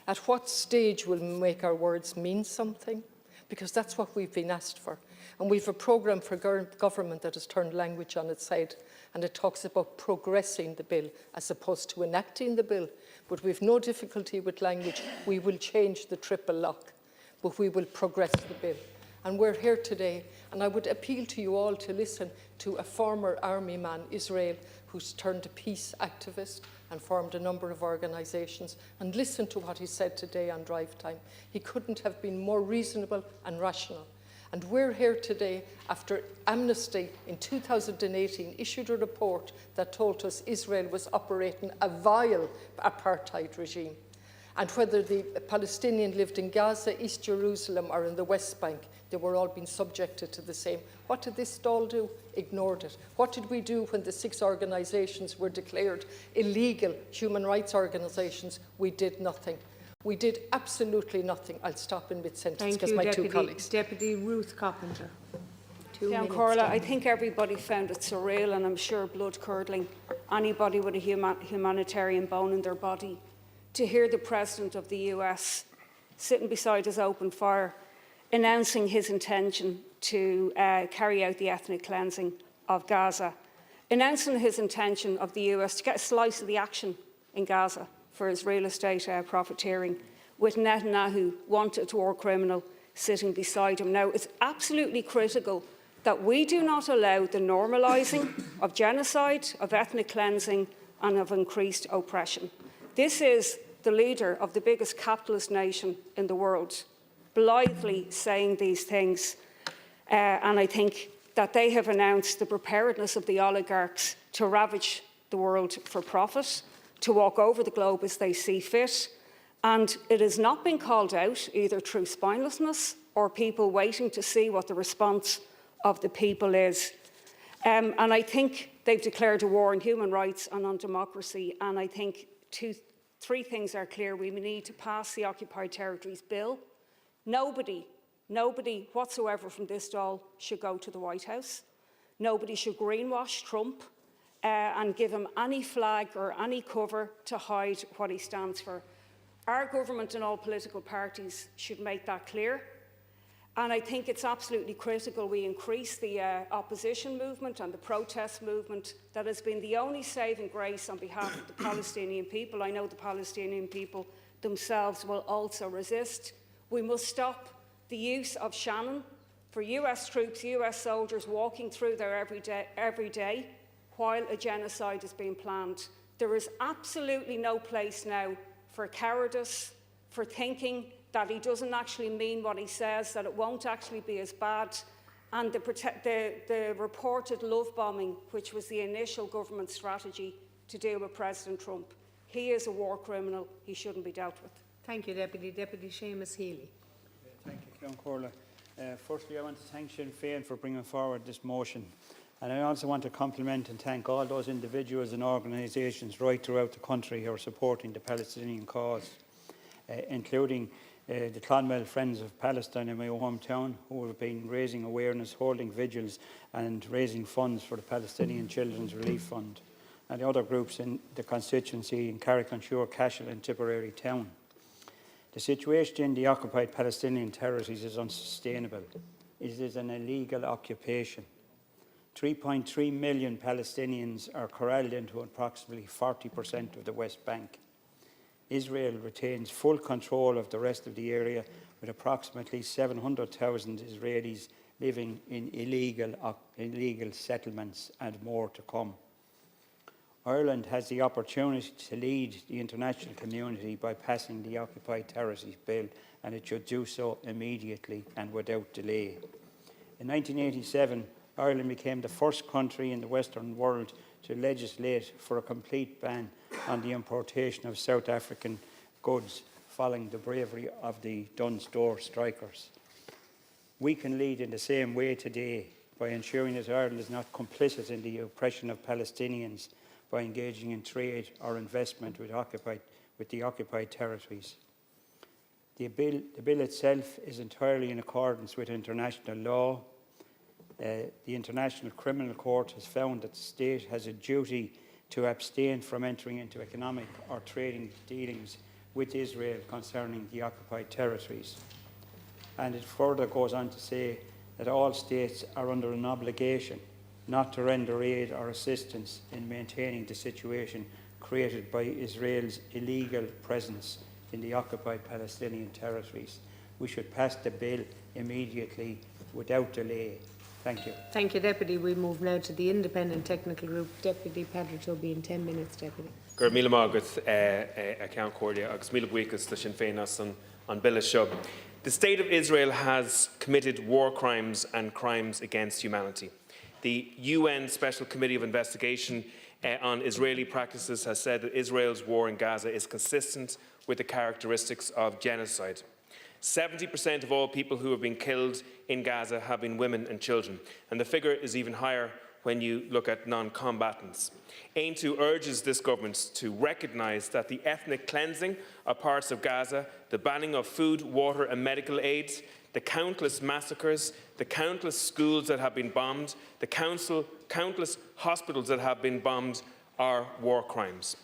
At what stage will we make our words mean something? Because that's what we've been asked for. And we've a programme for government that has turned language on its head, and it talks about progressing the bill as opposed to enacting the bill. But we've no difficulty with language. We will change the triple lock, but we will progress the bill. And we're here today, and I would appeal to you all to listen to a former army man, Israel, who's turned a peace activist and formed a number of organisations, and listen to what he said today on Drive Time. He couldn't have been more reasonable and rational. And we're here today after Amnesty in 2018 issued a report that told us Israel was operating a vile apartheid regime. And whether the Palestinians lived in Gaza, East Jerusalem or in the West Bank, they were all being subjected to the same. What did this stall do? Ignored it. What did we do when the 6 organisations were declared illegal human rights organisations? We did nothing. We did absolutely nothing. I'll stop in mid-sentence because my two colleagues. Deputy Ruth Coppinger. 2 minutes. Corla, I think everybody found it surreal, and I'm sure blood-curdling, anybody with a humanitarian bone in their body, to hear the President of the US sitting beside his open fire announcing his intention to carry out the ethnic cleansing of Gaza, announcing his intention of the US to get a slice of the action in Gaza for his real estate profiteering, with Netanyahu, wanted war criminal, sitting beside him. Now, it's absolutely critical that we do not allow the normalising of genocide, of ethnic cleansing and of increased oppression. This is the leader of the biggest capitalist nation in the world, blithely saying these things. And I think that they have announced the preparedness of the oligarchs to ravage the world for profit. to walk over the globe as they see fit. And it has not been called out either through spinelessness or people waiting to see what the response of the people is. And I think they've declared a war on human rights and on democracy. And I think three things are clear. We need to pass the Occupied Territories Bill. Nobody whatsoever from this stall should go to the White House. Nobody should greenwash Trump and give him any flag or any cover to hide what he stands for. Our government and all political parties should make that clear. And I think it's absolutely critical we increase the opposition movement and the protest movement that has been the only saving grace on behalf of the Palestinian people. I know the Palestinian people themselves will also resist. We must stop the use of Shannon for US troops, US soldiers walking through there every day while a genocide is being planned. There is absolutely no place now for cowardice, for thinking that he doesn't actually mean what he says, that it won't actually be as bad. And the reported love bombing, which was the initial government strategy to deal with President Trump. He is a war criminal. He shouldn't be dealt with. Thank you, Deputy. Deputy Seamus Healy. Thank you, Ceann Comhairle. Firstly, I want to thank Sinn Féin for bringing forward this motion. And I also want to compliment and thank all those individuals and organisations right throughout the country who are supporting the Palestinian cause, including the Clonmel Friends of Palestine in my hometown, who have been raising awareness, holding vigils and raising funds for the Palestinian Children's Relief Fund, and the other groups in the constituency in Carrick-on-Suir, Cashel and Tipperary Town. The situation in the occupied Palestinian territories is unsustainable. It is an illegal occupation. 3.3 million Palestinians are corralled into approximately 40% of the West Bank. Israel retains full control of the rest of the area, with approximately 700,000 Israelis living in illegal settlements and more to come. Ireland has the opportunity to lead the international community by passing the Occupied Territories Bill, and it should do so immediately and without delay. In 1987, Ireland became the first country in the Western world to legislate for a complete ban on the importation of South African goods, following the bravery of the Dunn's Door strikers. We can lead in the same way today by ensuring that Ireland is not complicit in the oppression of Palestinians by engaging in trade or investment with the occupied territories. The bill itself is entirely in accordance with international law. The International Criminal Court has found that the state has a duty to abstain from entering into economic or trading dealings with Israel concerning the occupied territories. And it further goes on to say that all states are under an obligation not to render aid or assistance in maintaining the situation created by Israel's illegal presence in the occupied Palestinian territories. We should pass the bill immediately without delay. Thank you. Thank you, Deputy. We move now to the Independent Technical Group. Deputy Patrick will be in 10 minutes, Deputy. Gur míle mágat Ceann Comhairle agus míle buíochas le Sinn Féin as an bill seo. The State of Israel has committed war crimes and crimes against humanity. The UN Special Committee of Investigation on Israeli practices has said that Israel's war in Gaza is consistent with the characteristics of genocide. 70% of all people who have been killed in Gaza have been women and children, and the figure is even higher when you look at non-combatants. Aintu urges this government to recognise that the ethnic cleansing of parts of Gaza, the banning of food, water and medical aid, the countless massacres, the countless schools that have been bombed, the countless hospitals that have been bombed are war crimes.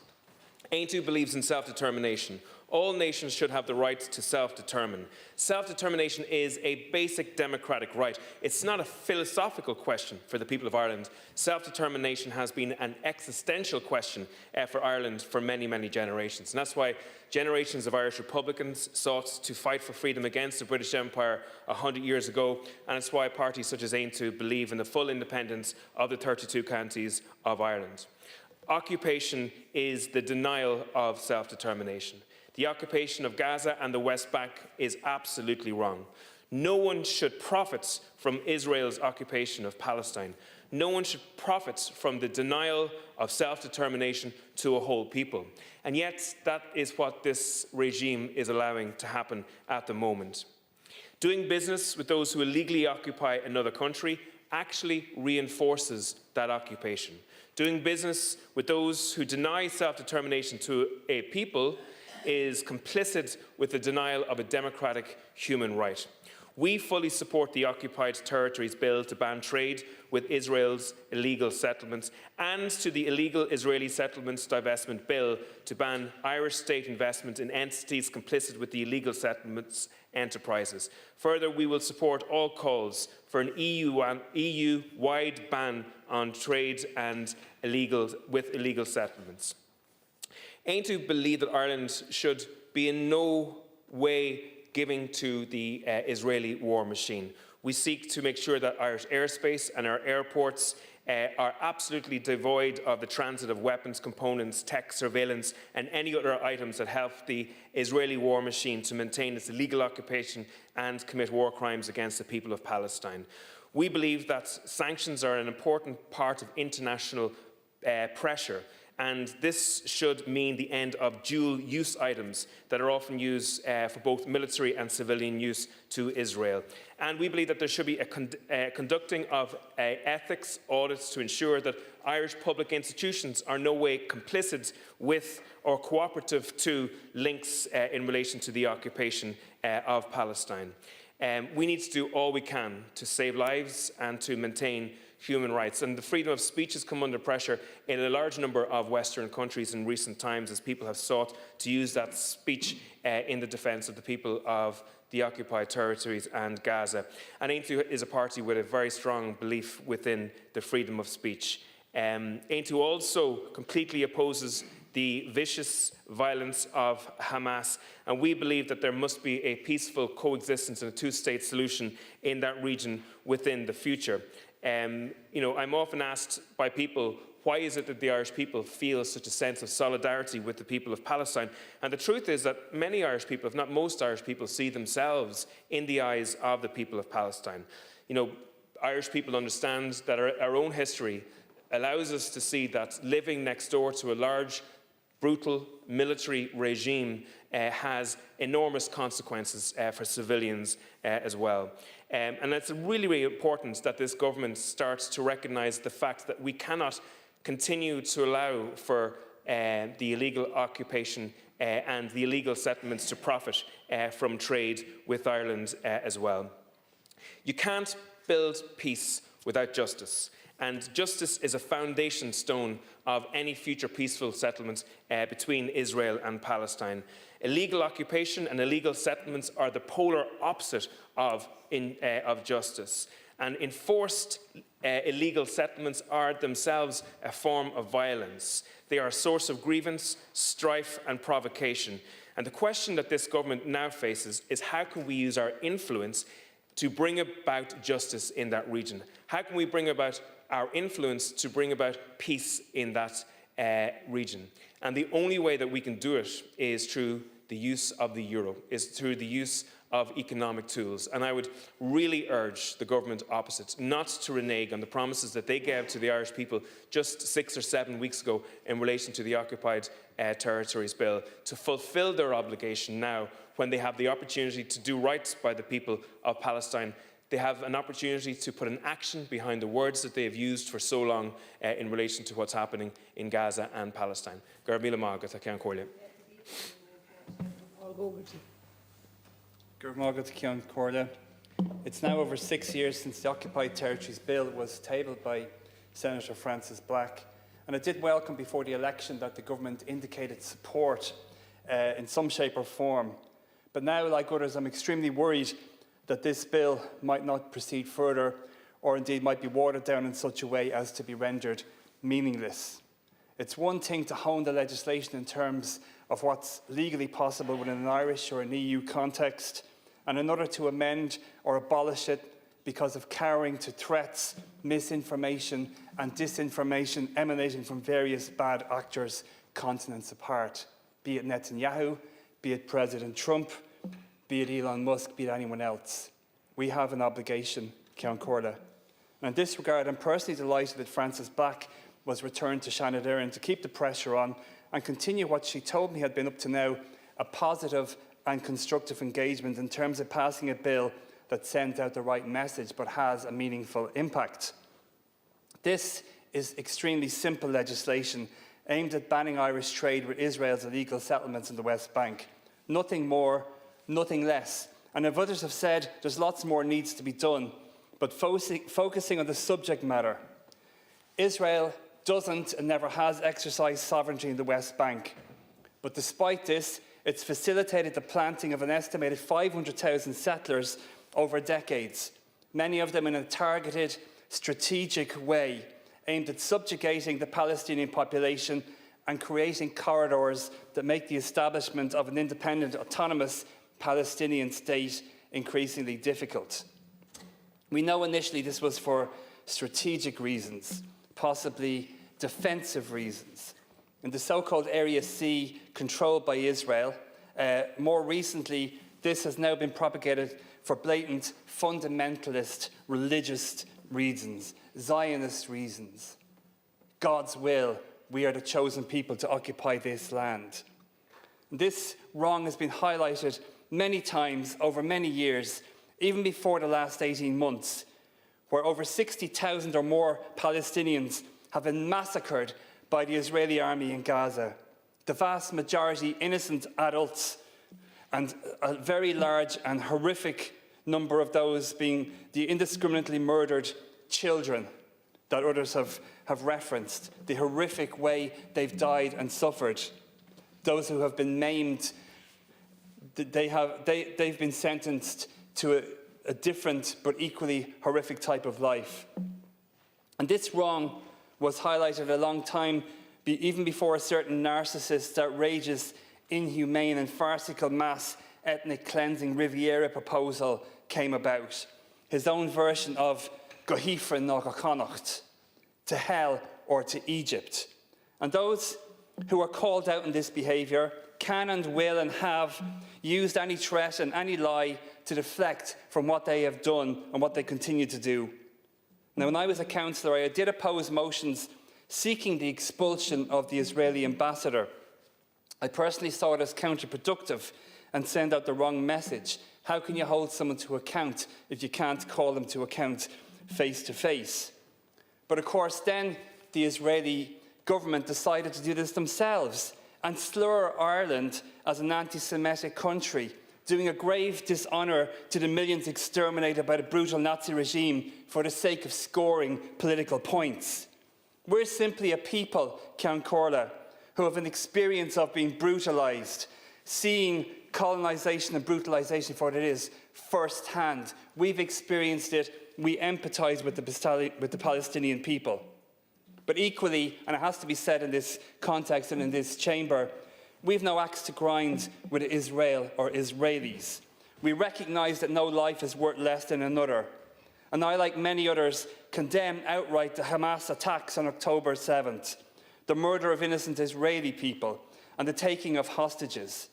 Aintu believes in self-determination. All nations should have the right to self-determine. Self-determination is a basic democratic right. It's not a philosophical question for the people of Ireland. Self-determination has been an existential question for Ireland for many, many generations. And that's why generations of Irish Republicans sought to fight for freedom against the British Empire 100 years ago. And it's why parties such as Aintu believe in the full independence of the 32 counties of Ireland. Occupation is the denial of self-determination. The occupation of Gaza and the West Bank is absolutely wrong. No one should profit from Israel's occupation of Palestine. No one should profit from the denial of self-determination to a whole people. And yet, that is what this regime is allowing to happen at the moment. Doing business with those who illegally occupy another country actually reinforces that occupation. Doing business with those who deny self-determination to a people is complicit with the denial of a democratic human right. We fully support the Occupied Territories Bill to ban trade with Israel's illegal settlements and to the illegal Israeli settlements divestment bill to ban Irish state investment in entities complicit with the illegal settlements enterprises. Further, we will support all calls for an EU-wide ban on trade and with illegal settlements. Ain't believe that Ireland should be in no way giving to the Israeli war machine. We seek to make sure that Irish airspace and our airports are absolutely devoid of the transit of weapons, components, tech, surveillance, and any other items that help the Israeli war machine to maintain its illegal occupation and commit war crimes against the people of Palestine. We believe that sanctions are an important part of international pressure, and this should mean the end of dual-use items that are often used for both military and civilian use to Israel. And we believe that there should be a conducting of ethics audits to ensure that Irish public institutions are no way complicit with or cooperative to links in relation to the occupation of Palestine. We need to do all we can to save lives and to maintain human rights. And the freedom of speech has come under pressure in a large number of Western countries in recent times as people have sought to use that speech in the defence of the people of the occupied territories and Gaza. And Aintu is a party with a very strong belief within the freedom of speech. Aintu also completely opposes the vicious violence of Hamas, and we believe that there must be a peaceful coexistence and a two-state solution in that region within the future. I'm often asked by people, why is it that the Irish people feel such a sense of solidarity with the people of Palestine? And the truth is that many Irish people, if not most Irish people, see themselves in the eyes of the people of Palestine. Irish people understand that our own history allows us to see that living next door to a large, brutal military regime has enormous consequences for civilians as well. And it's really, really important that this government starts to recognise the fact that we cannot continue to allow for the illegal occupation and the illegal settlements to profit from trade with Ireland as well. You can't build peace without justice. And justice is a foundation stone of any future peaceful settlements between Israel and Palestine. Illegal occupation and illegal settlements are the polar opposite of justice. And enforced illegal settlements are themselves a form of violence. They are a source of grievance, strife and provocation. And the question that this government now faces is how can we use our influence to bring about justice in that region? How can we bring about our influence to bring about peace in that region? And the only way that we can do it is through the use of the euro, is through the use of economic tools. And I would really urge the government opposite not to renege on the promises that they gave to the Irish people just 6 or 7 weeks ago in relation to the Occupied Territories Bill, to fulfil their obligation now when they have the opportunity to do right by the people of Palestine. They have an opportunity to put an action behind the words that they have used for so long in relation to what's happening in Gaza and Palestine. It's now over 6 years since the Occupied Territories Bill was tabled by Senator Francis Black, and I did welcome before the election that the government indicated support in some shape or form. But now, like others, I'm extremely worried that this bill might not proceed further, or indeed might be watered down in such a way as to be rendered meaningless. It's one thing to hone the legislation in terms of what's legally possible within an Irish or an EU context, and another to amend or abolish it because of cowering to threats, misinformation and disinformation emanating from various bad actors continents apart, be it Netanyahu, be it President Trump, be it Elon Musk, be it anyone else. we have an obligation, Ceann Comhairle. And in this regard, I'm personally delighted that Frances Black was returned to Shannon Éireann to keep the pressure on and continue what she told me had been up to now a positive and constructive engagement in terms of passing a bill that sends out the right message but has a meaningful impact. This is extremely simple legislation aimed at banning Irish trade with Israel's illegal settlements in the West Bank. Nothing more, nothing less. And if others have said there's lots more needs to be done, but focusing on the subject matter, Israel doesn't and never has exercised sovereignty in the West Bank. But despite this, it's facilitated the planting of an estimated 500,000 settlers over decades, many of them in a targeted, strategic way, aimed at subjugating the Palestinian population and creating corridors that make the establishment of an independent, autonomous Palestinian state increasingly difficult. We know initially this was for strategic reasons, possibly defensive reasons. In the so-called Area C controlled by Israel, more recently, this has now been propagated for blatant fundamentalist religious reasons, Zionist reasons. God's will, we are the chosen people to occupy this land. This wrong has been highlighted many times over many years, even before the last 18 months, where over 60,000 or more Palestinians have been massacred by the Israeli army in Gaza. The vast majority innocent adults, and a very large and horrific number of those being the indiscriminately murdered children that others have referenced, the horrific way they've died and suffered. Those who have been maimed, they've been sentenced to a different but equally horrific type of life. And this wrong was highlighted a long time, even before a certain narcissist's outrageous, inhumane and farcical mass ethnic cleansing Riviera proposal came about. His own version of Gohifra no Gachanacht, to hell or to Egypt. And those who are called out in this behaviour can and will and have used any threat and any lie to deflect from what they have done and what they continue to do. Now, when I was a councillor, I did oppose motions seeking the expulsion of the Israeli ambassador. I personally saw it as counterproductive and send out the wrong message. How can you hold someone to account if you can't call them to account face to face? But of course, then the Israeli government decided to do this themselves and slur Ireland as an anti-Semitic country, doing a grave dishonour to the millions exterminated by the brutal Nazi regime for the sake of scoring political points. We're simply a people, Ceann Comhairle, who have an experience of being brutalised, seeing colonisation and brutalisation for what it is firsthand. We've experienced it. We empathise with the Palestinian people. But equally, and it has to be said in this context and in this chamber, we've no axe to grind with Israel or Israelis. We recognise that no life is worth less than another. And I, like many others, condemn outright the Hamas attacks on October 7th, the murder of innocent Israeli people, and the taking of hostages.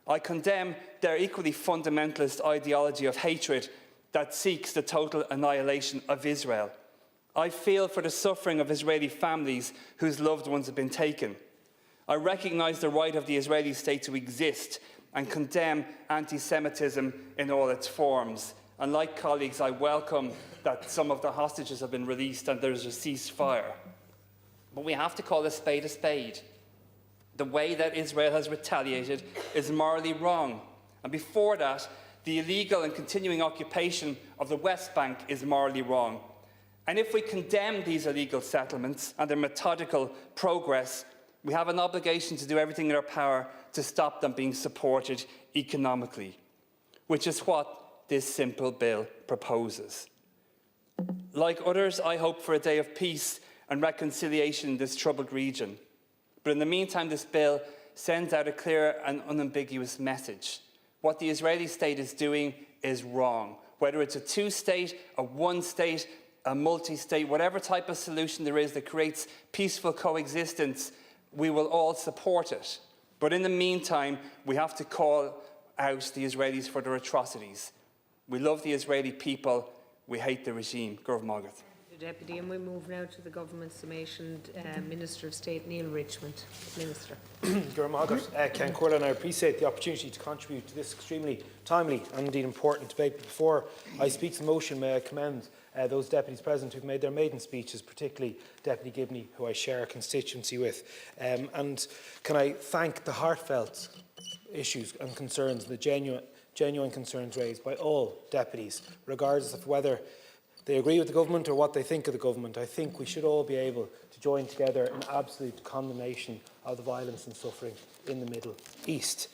I condemn their equally fundamentalist ideology of hatred that seeks the total annihilation of Israel. I feel for the suffering of Israeli families whose loved ones have been taken. I recognise the right of the Israeli state to exist and condemn anti-Semitism in all its forms. And like colleagues, I welcome that some of the hostages have been released and there's a ceasefire. But we have to call a spade a spade. The way that Israel has retaliated is morally wrong. And before that, the illegal and continuing occupation of the West Bank is morally wrong. And if we condemn these illegal settlements and their methodical progress, we have an obligation to do everything in our power to stop them being supported economically, which is what this simple bill proposes. Like others, I hope for a day of peace and reconciliation in this troubled region. But in the meantime, this bill sends out a clear and unambiguous message. What the Israeli state is doing is wrong. Whether it's a two-state, a one-state, a multi-state, whatever type of solution there is that creates peaceful coexistence, we will all support it. But in the meantime, we have to call out the Israelis for their atrocities. We love the Israeli people. We hate the regime. Gurv Magat. Deputy, and we move now to the government summation. Minister of State Neil Richmond. Minister. Ken Corlin, I appreciate the opportunity to contribute to this extremely timely and indeed important debate. But before I speak to the motion, may I commend those deputies present who've made their maiden speeches, particularly Deputy Gibney, who I share a constituency with. And can I thank the heartfelt issues and concerns, the genuine concerns raised by all deputies, regardless of whether they agree with the government or what they think of the government. I think we should all be able to join together in absolute condemnation of the violence and suffering in the Middle East.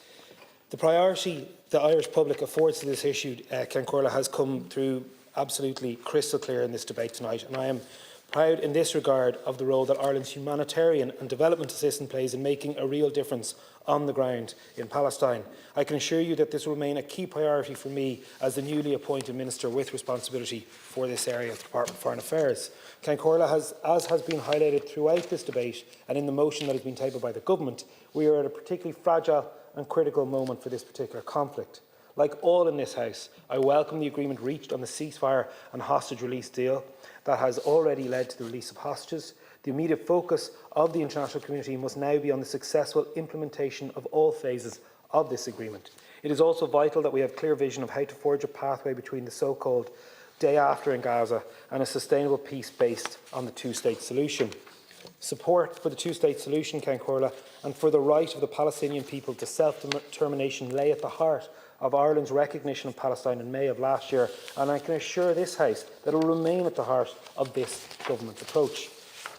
The priority the Irish public affords to this issue, Ken Corla, has come through absolutely crystal clear in this debate tonight, and I am proud in this regard of the role that Ireland's humanitarian and development assistance plays in making a real difference on the ground in Palestine. I can assure you that this will remain a key priority for me as the newly appointed Minister with responsibility for this area of the Department of Foreign Affairs. Ken Corla, as has been highlighted throughout this debate and in the motion that has been tabled by the Government, we are at a particularly fragile and critical moment for this particular conflict. Like all in this House, I welcome the agreement reached on the ceasefire and hostage release deal that has already led to the release of hostages. The immediate focus of the international community must now be on the successful implementation of all phases of this agreement. It is also vital that we have clear vision of how to forge a pathway between the so-called day after in Gaza and a sustainable peace based on the two-state solution. Support for the two-state solution, Ken Corla, and for the right of the Palestinian people to self-determination lay at the heart of Ireland's recognition of Palestine in May of last year, and I can assure this House that it will remain at the heart of this government's approach.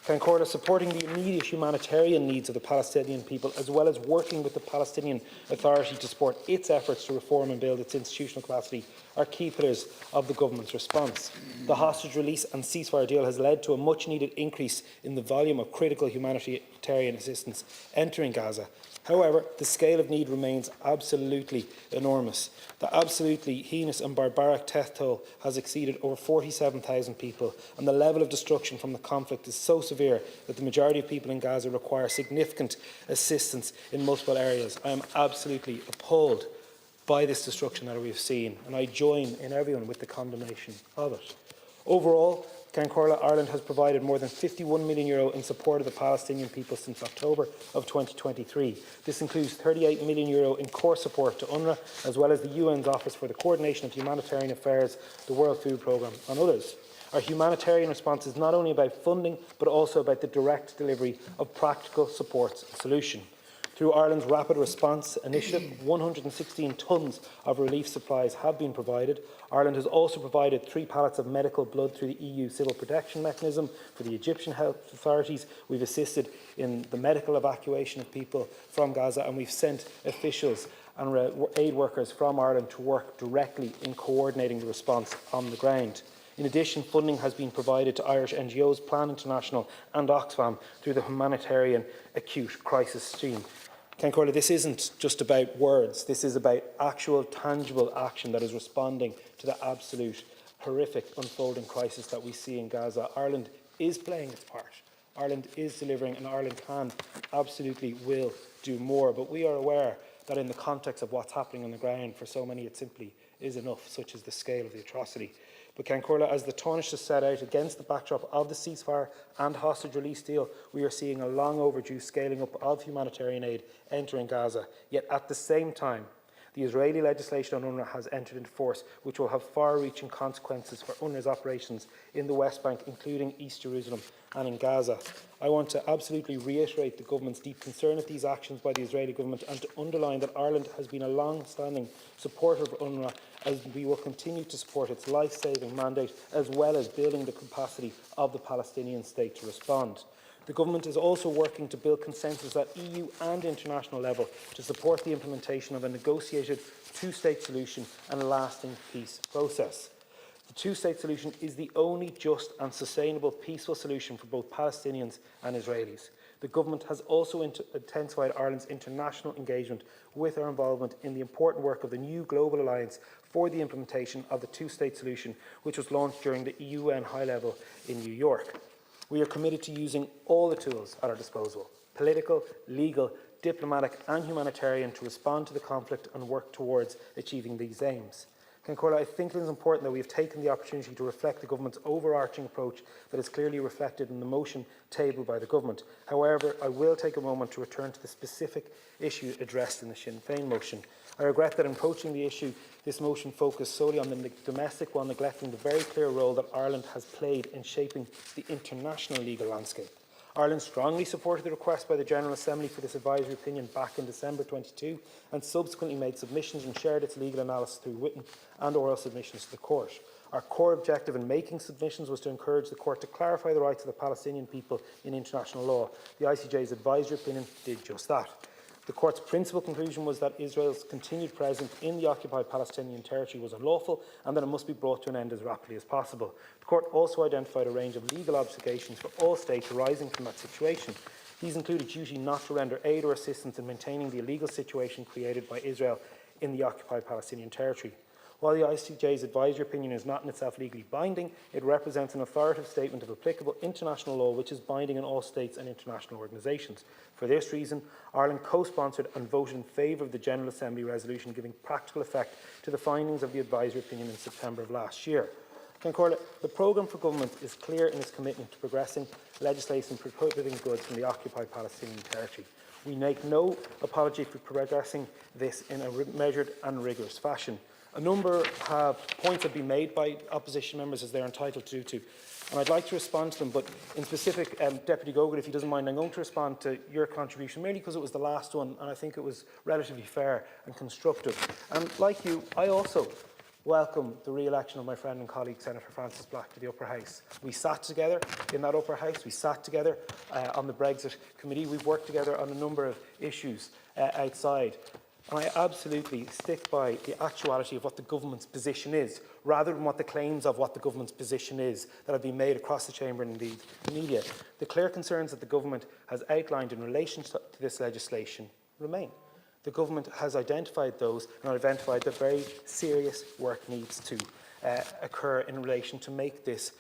Ken Corla, supporting the immediate humanitarian needs of the Palestinian people, as well as working with the Palestinian Authority to support its efforts to reform and build its institutional capacity, are key pillars of the government's response. The hostage release and ceasefire deal has led to a much-needed increase in the volume of critical humanitarian assistance entering Gaza. However, the scale of need remains absolutely enormous. The absolutely heinous and barbaric death toll has exceeded over 47,000 people, and the level of destruction from the conflict is so severe that the majority of people in Gaza require significant assistance in multiple areas. I am absolutely appalled by this destruction that we have seen, and I join in everyone with the condemnation of it. Overall, Ken Corla, Ireland has provided more than €51 million in support of the Palestinian people since October of 2023. This includes €38 million in core support to UNRWA, as well as the UN's Office for the Coordination of Humanitarian Affairs, the World Food Programme and others. Our humanitarian response is not only about funding, but also about the direct delivery of practical supports and solution. Through Ireland's Rapid Response Initiative, 116 tonnes of relief supplies have been provided. Ireland has also provided 3 pallets of medical blood through the EU Civil Protection Mechanism for the Egyptian health authorities. We've assisted in the medical evacuation of people from Gaza, and we've sent officials and aid workers from Ireland to work directly in coordinating the response on the ground. In addition, funding has been provided to Irish NGOs, Plan International and Oxfam through the Humanitarian Acute Crisis Stream. Ken Corla, this isn't just about words. This is about actual, tangible action that is responding to the absolute horrific unfolding crisis that we see in Gaza. Ireland is playing its part. Ireland is delivering, and Ireland can, absolutely will do more. But we are aware that in the context of what's happening on the ground, for so many it simply is enough, such as the scale of the atrocity. But Ken Corla, as the Taoiseach has set out, against the backdrop of the ceasefire and hostage release deal, we are seeing a long overdue scaling up of humanitarian aid entering Gaza. Yet at the same time, the Israeli legislation on UNRWA has entered into force, which will have far-reaching consequences for UNRWA's operations in the West Bank, including East Jerusalem and in Gaza. I want to absolutely reiterate the government's deep concern at these actions by the Israeli government, and to underline that Ireland has been a long-standing supporter of UNRWA, as we will continue to support its life-saving mandate, as well as building the capacity of the Palestinian state to respond. The government is also working to build consensus at EU and international level to support the implementation of a negotiated two-state solution and a lasting peace process. The two-state solution is the only just and sustainable peaceful solution for both Palestinians and Israelis. The government has also intensified Ireland's international engagement with our involvement in the important work of the new Global Alliance for the implementation of the two-state solution, which was launched during the UN High Level in New York. We are committed to using all the tools at our disposal, political, legal, diplomatic and humanitarian, to respond to the conflict and work towards achieving these aims. Corla, I think it is important that we have taken the opportunity to reflect the government's overarching approach that is clearly reflected in the motion tabled by the government. However, I will take a moment to return to the specific issue addressed in the Sinn Féin motion. I regret that in approaching the issue, this motion focused solely on the domestic while neglecting the very clear role that Ireland has played in shaping the international legal landscape. Ireland strongly supported the request by the General Assembly for this advisory opinion back in December 22 and subsequently made submissions and shared its legal analysis through written and oral submissions to the Court. Our core objective in making submissions was to encourage the Court to clarify the rights of the Palestinian people in international law. The ICJ's advisory opinion did just that. The Court's principal conclusion was that Israel's continued presence in the occupied Palestinian territory was unlawful and that it must be brought to an end as rapidly as possible. The Court also identified a range of legal obligations for all states arising from that situation. These include a duty not to render aid or assistance in maintaining the illegal situation created by Israel in the occupied Palestinian territory. While the ICJ's advisory opinion is not in itself legally binding, it represents an authoritative statement of applicable international law which is binding on all states and international organisations. For this reason, Ireland co-sponsored and voted in favour of the General Assembly resolution giving practical effect to the findings of the advisory opinion in September of last year. Corla, the programme for government is clear in its commitment to progressing legislation prohibiting goods from the occupied Palestinian territory. We make no apology for progressing this in a measured and rigorous fashion. A number of points have been made by opposition members as they're entitled to do, and I'd like to respond to them, but in specific, Deputy Gogan, if he doesn't mind, I'm going to respond to your contribution, merely because it was the last one, and I think it was relatively fair and constructive. And like you, I also welcome the re-election of my friend and colleague, Senator Francis Black, to the Upper House. We sat together in that Upper House, we sat together on the Brexit Committee, we've worked together on a number of issues outside. And I absolutely stick by the actuality of what the government's position is, rather than what the claims of what the government's position is that have been made across the Chamber and indeed the media. The clear concerns that the government has outlined in relation to this legislation remain. The government has identified those and identified that very serious work needs to occur in relation to make this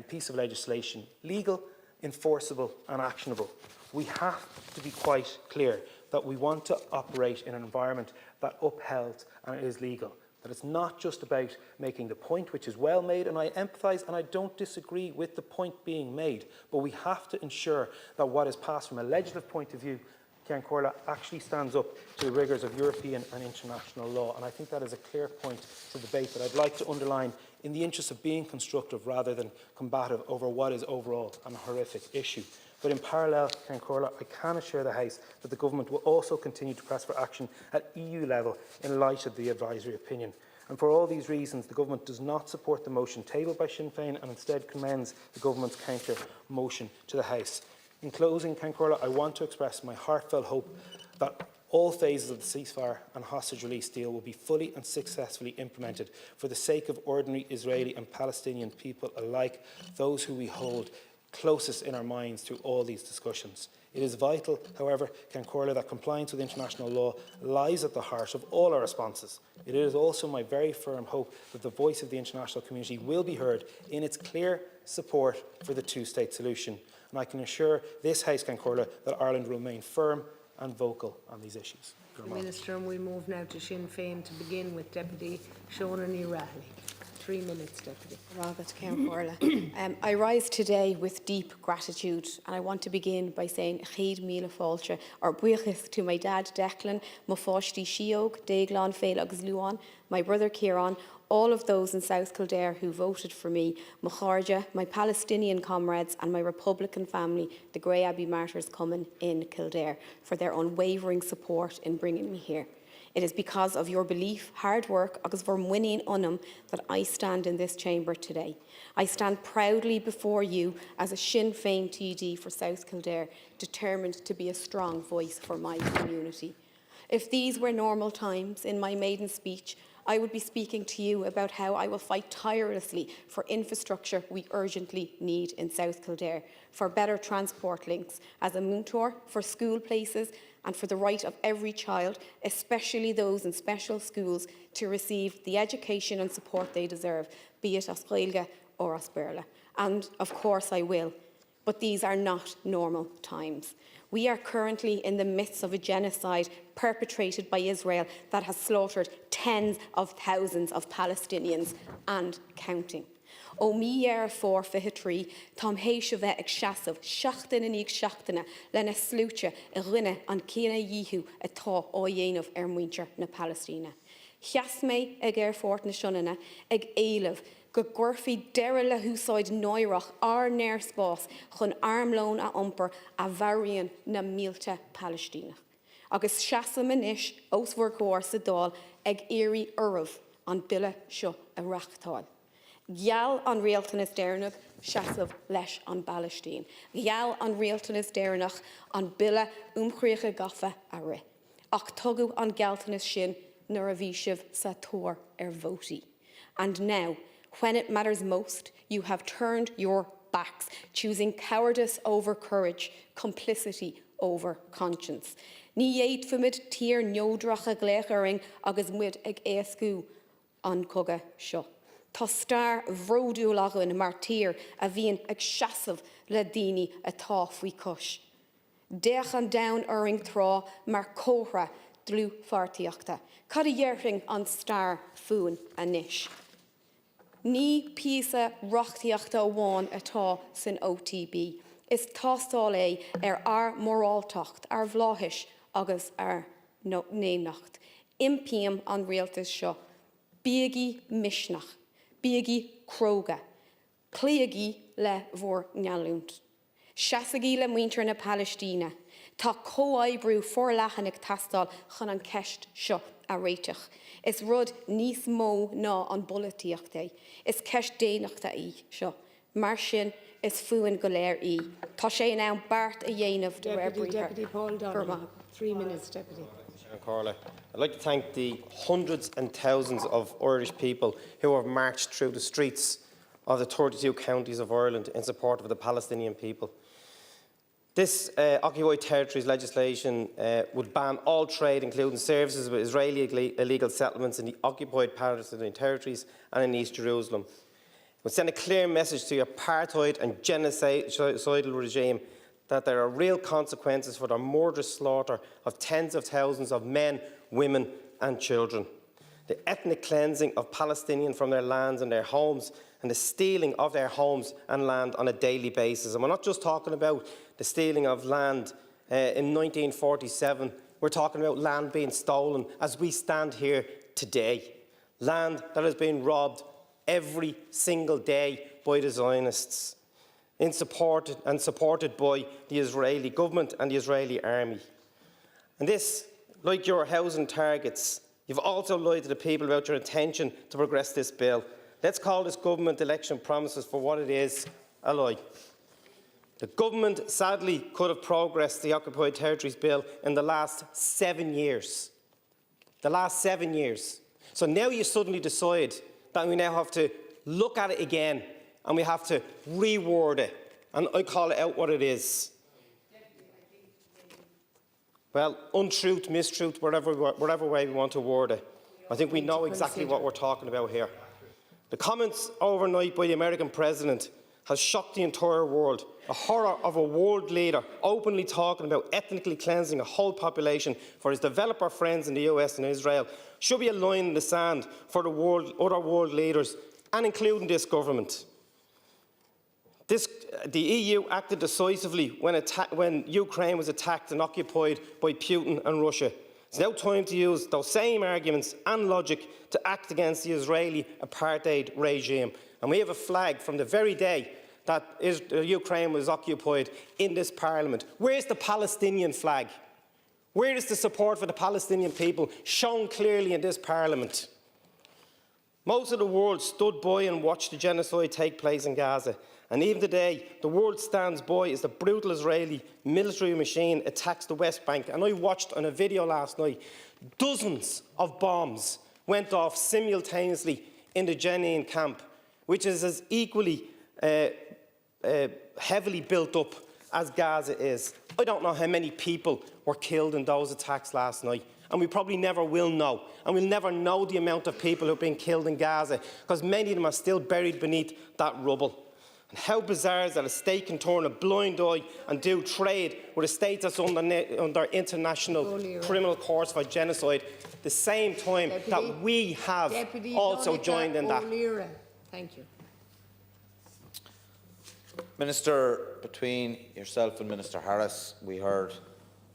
piece of legislation legal, enforceable and actionable. We have to be quite clear that we want to operate in an environment that upheld and is legal. That it's not just about making the point, which is well made, and I empathise and I don't disagree with the point being made, but we have to ensure that what is passed from a legislative point of view, Cian Corla, actually stands up to the rigours of European and international law, and I think that is a clear point to debate that I'd like to underline in the interest of being constructive rather than combative over what is overall a horrific issue. But in parallel, Cian Corla, I can assure the House that the Government will also continue to press for action at EU level in light of the advisory opinion. And for all these reasons, the Government does not support the motion tabled by Sinn Féin and instead commends the Government's counter motion to the House. In closing, Cian Corla, I want to express my heartfelt hope that all phases of the ceasefire and hostage release deal will be fully and successfully implemented for the sake of ordinary Israeli and Palestinian people alike, those who we hold closest in our minds through all these discussions. It is vital, however, Cian Corla, that compliance with international law lies at the heart of all our responses. It is also my very firm hope that the voice of the international community will be heard in its clear support for the two-state solution. And I can assure this House, Cian Corla, that Ireland will remain firm and vocal on these issues. Minister, and we move now to Sinn Féin to begin with Deputy Sean O'Reilly. 3 minutes, Deputy. I rise today with deep gratitude, and I want to begin by saying Chid Míle Fáilte, or buíochas to my dad Declan, mo fáistí Siog, Déaglan Féil agus Luan, my brother Kieran, all of those in South Kildare who voted for me, mo Cháirde, my Palestinian comrades and my Republican family, the Grey Abbey Martyrs coming in Kildare, for their unwavering support in bringing me here. It is because of your belief, hard work, agus bhur winning unum that I stand in this chamber today. I stand proudly before you as a Sinn Féin TD for South Kildare, determined to be a strong voice for my community. If these were normal times, in my maiden speech, I would be speaking to you about how I will fight tirelessly for infrastructure we urgently need in South Kildare, for better transport links, as a múinteoir, for school places, and for the right of every child, especially those in special schools, to receive the education and support they deserve, be it as Gaeilge or as Béarla. And of course I will. But these are not normal times. We are currently in the midst of a genocide perpetrated by Israel that has slaughtered tens of thousands of Palestinians and counting. O mi for fihetri, Tom Heishave Exhasav, Shachtin and Shachtana, Lena Slucha, Rina and Kina Yihu, a ta o Yenov Ermuincher na Palestina. Chasme eg fort na Shonana, eg Elev, go gorfi dere le húsáid Neurach ar nerspás chun armlón a umper a varian na mílte Palestina. Agus Shasa manish os vorgór sa dál eg iri urv an bille seo a rachtáil. Gial an rialtanas déirnach, Shasav leis an Palestine. Gial an rialtanas déirnach an bille umchríocha gafa a ri. Ach tugu an galtanas sin nar a bhíshiv sa tóir voti. And now, when it matters most, you have turned your backs, choosing cowardice over courage, complicity over conscience. Ní éid fumid tír neodrach a glécharing agus muid ag éascú an coga seo. Tá star bhródú lagun mar tír a bhíon ag seasamh le daoine atá faoi cos. Deach an down uring thrá mar cóhra dlú fartíochta. Cad a dhearfing an star fuan a nish. Ní písa rochtíochta bháin atá san OTB. Is tástáil é ar moráltacht, ar bhláthis agus ar néanacht. Impiam an rialtas seo. Bíigi misnach. Bíigi croga. Clíigi le bhór nealúnt. Seasagi le muintir na Palestina. Tá cóáibrú forlachannig tastal chun an ceist seo a réiteach. Is rud níos mó ná an bolatíocht é. Is ceist déanaachta í seo. Mar sin is fuan go léir í. Tá sé ná bart a dhéanamh de Deputy Paul Donoghue, 3 minutes, Deputy. Carla. I'd like to thank the hundreds and thousands of Irish people who have marched through the streets of the 32 counties of Ireland in support of the Palestinian people. This occupied territories legislation would ban all trade, including services with Israeli illegal settlements in the occupied Palestinian territories and in East Jerusalem. It would send a clear message to the apartheid and genocidal regime that there are real consequences for the murderous slaughter of tens of thousands of men, women and children. The ethnic cleansing of Palestinians from their lands and their homes, and the stealing of their homes and land on a daily basis. And we're not just talking about the stealing of land in 1947, we're talking about land being stolen as we stand here today. Land that is being robbed every single day by the Zionists, supported by the Israeli government and the Israeli army. And this, like your housing targets, you've also lied to the people about your intention to progress this bill. Let's call this government election promises for what it is, a lie. The government sadly could have progressed the Occupied Territories Bill in the last 7 years. The last 7 years. So now you suddenly decide that we now have to look at it again and we have to reword it. And I call it out what it is. Well, untruth, mistruth, whatever way we want to word it. I think we know exactly what we're talking about here. The comments overnight by the American president has shocked the entire world. A horror of a world leader openly talking about ethnically cleansing a whole population for his developer friends in the US and Israel should be a line in the sand for the other world leaders, and including this government. The EU acted decisively when Ukraine was attacked and occupied by Putin and Russia. It's now time to use those same arguments and logic to act against the Israeli apartheid regime. And we have a flag from the very day that Ukraine was occupied in this parliament. Where's the Palestinian flag? Where is the support for the Palestinian people shown clearly in this parliament? Most of the world stood by and watched the genocide take place in Gaza. And even today, the world stands by as the brutal Israeli military machine attacks the West Bank. And I watched on a video last night, dozens of bombs went off simultaneously in the Jenin camp, which is as equally heavily built up as Gaza is. I don't know how many people were killed in those attacks last night, and we probably never will know. And we'll never know the amount of people who have been killed in Gaza, because many of them are still buried beneath that rubble. And how bizarre is that a state can turn a blind eye and do trade with a state that's under international criminal courts for genocide, the same time that we have also joined in that. Thank you. Minister, between yourself and Minister Harris, we heard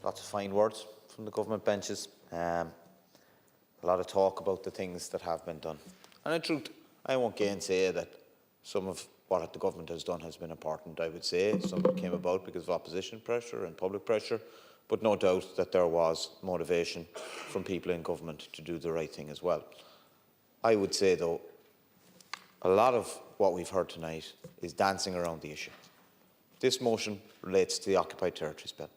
lots of fine words from the government benches. A lot of talk about the things that have been done. And in truth, I won't gainsay that some of what the government has done has been important, I would say. Some of it came about because of opposition pressure and public pressure, but no doubt that there was motivation from people in government to do the right thing as well. I would say, though, a lot of what we've heard tonight is dancing around the issue. This motion relates to the Occupied Territories Bill,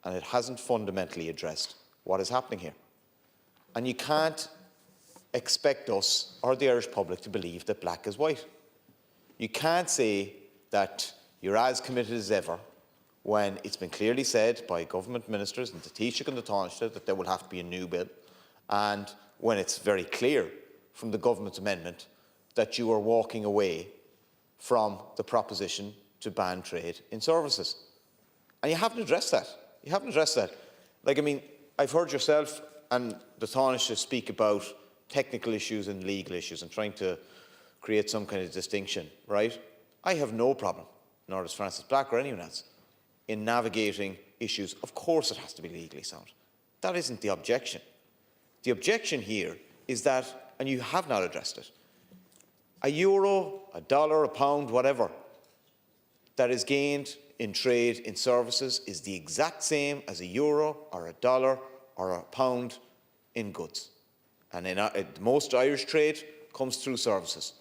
and it hasn't fundamentally addressed what is happening here. And you can't expect us or the Irish public to believe that black is white. You can't say that you're as committed as ever when it's been clearly said by government ministers and the Taoiseach and the Taoiseach that there will have to be a new bill, and when it's very clear from the government's amendment that you are walking away from the proposition to ban trade in services. And you haven't addressed that. You haven't addressed that. Like, I mean, I've heard yourself and the Taoiseach speak about technical issues and legal issues and trying to create some kind of distinction, right? I have no problem, nor does Francis Black or anyone else, in navigating issues. Of course it has to be legally sound. That isn't the objection. The objection here is that, and you have not addressed it, a euro, a dollar, a pound, whatever, that is gained in trade in services is the exact same as a euro or a dollar or a pound in goods. And in most Irish trade comes through services.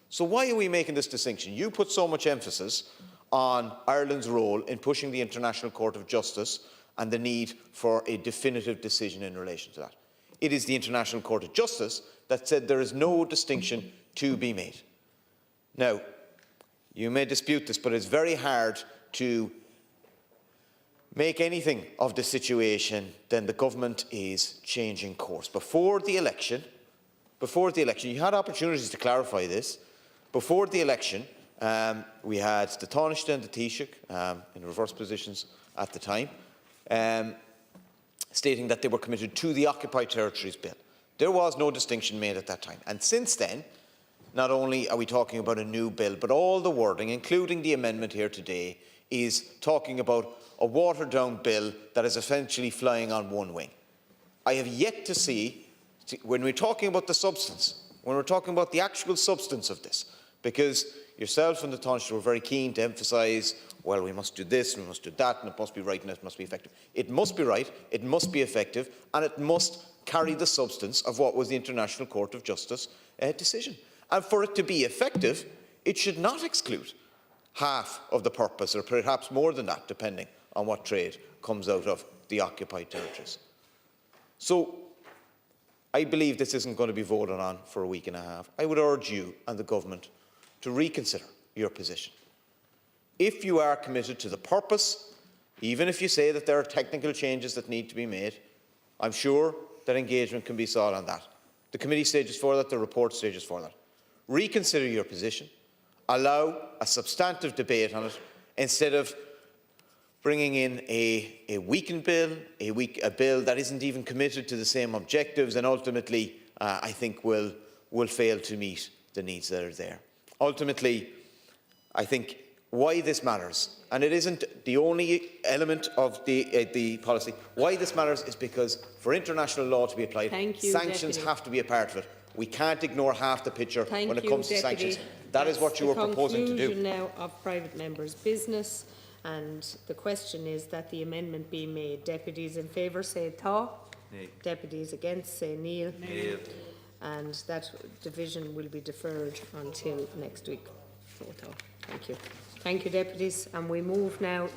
So why are we making this distinction? You put so much emphasis on Ireland's role in pushing the International Court of Justice and the need for a definitive decision in relation to that. It is the International Court of Justice that said there is no distinction to be made. Now, you may dispute this, but it's very hard to make anything of the situation then the government is changing course. Before the election, you had opportunities to clarify this. Before the election, we had the Taoiseach and the Taoiseach in reverse positions at the time, stating that they were committed to the Occupied Territories Bill. There was no distinction made at that time. And since then, not only are we talking about a new bill, but all the wording, including the amendment here today, is talking about a watered-down bill that is essentially flying on one wing. I have yet to see, when we're talking about the substance, when we're talking about the actual substance of this, because yourself and the Taoiseach were very keen to emphasise, well, we must do this, and we must do that, and it must be right, and it must be effective. It must be right, it must be effective, and it must carry the substance of what was the International Court of Justice decision. And for it to be effective, it should not exclude half of the purpose, or perhaps more than that, depending on what trade comes out of the occupied territories. So I believe this isn't going to be voted on for a week and a half. I would urge you and the government to reconsider your position. If you are committed to the purpose, even if you say that there are technical changes that need to be made, I'm sure that engagement can be sought on that. The committee stage is for that, the report stage is for that. Reconsider your position, allow a substantive debate on it, instead of bringing in a weakened bill, a bill that isn't even committed to the same objectives and ultimately, I think, will fail to meet the needs that are there. Ultimately, I think why this matters, and it isn't the only element of the policy, why this matters is because for international law to be applied, sanctions have to be a part of it. We can't ignore half the picture when it comes to sanctions. That is what you are proposing to do. Conclusion now of private members' business, and the question is that the amendment be made. Deputies in favour say Tá. Nay. Deputies against say Neil. Neil. And that division will be deferred until next week. Thank you. Thank you, deputies. And we move now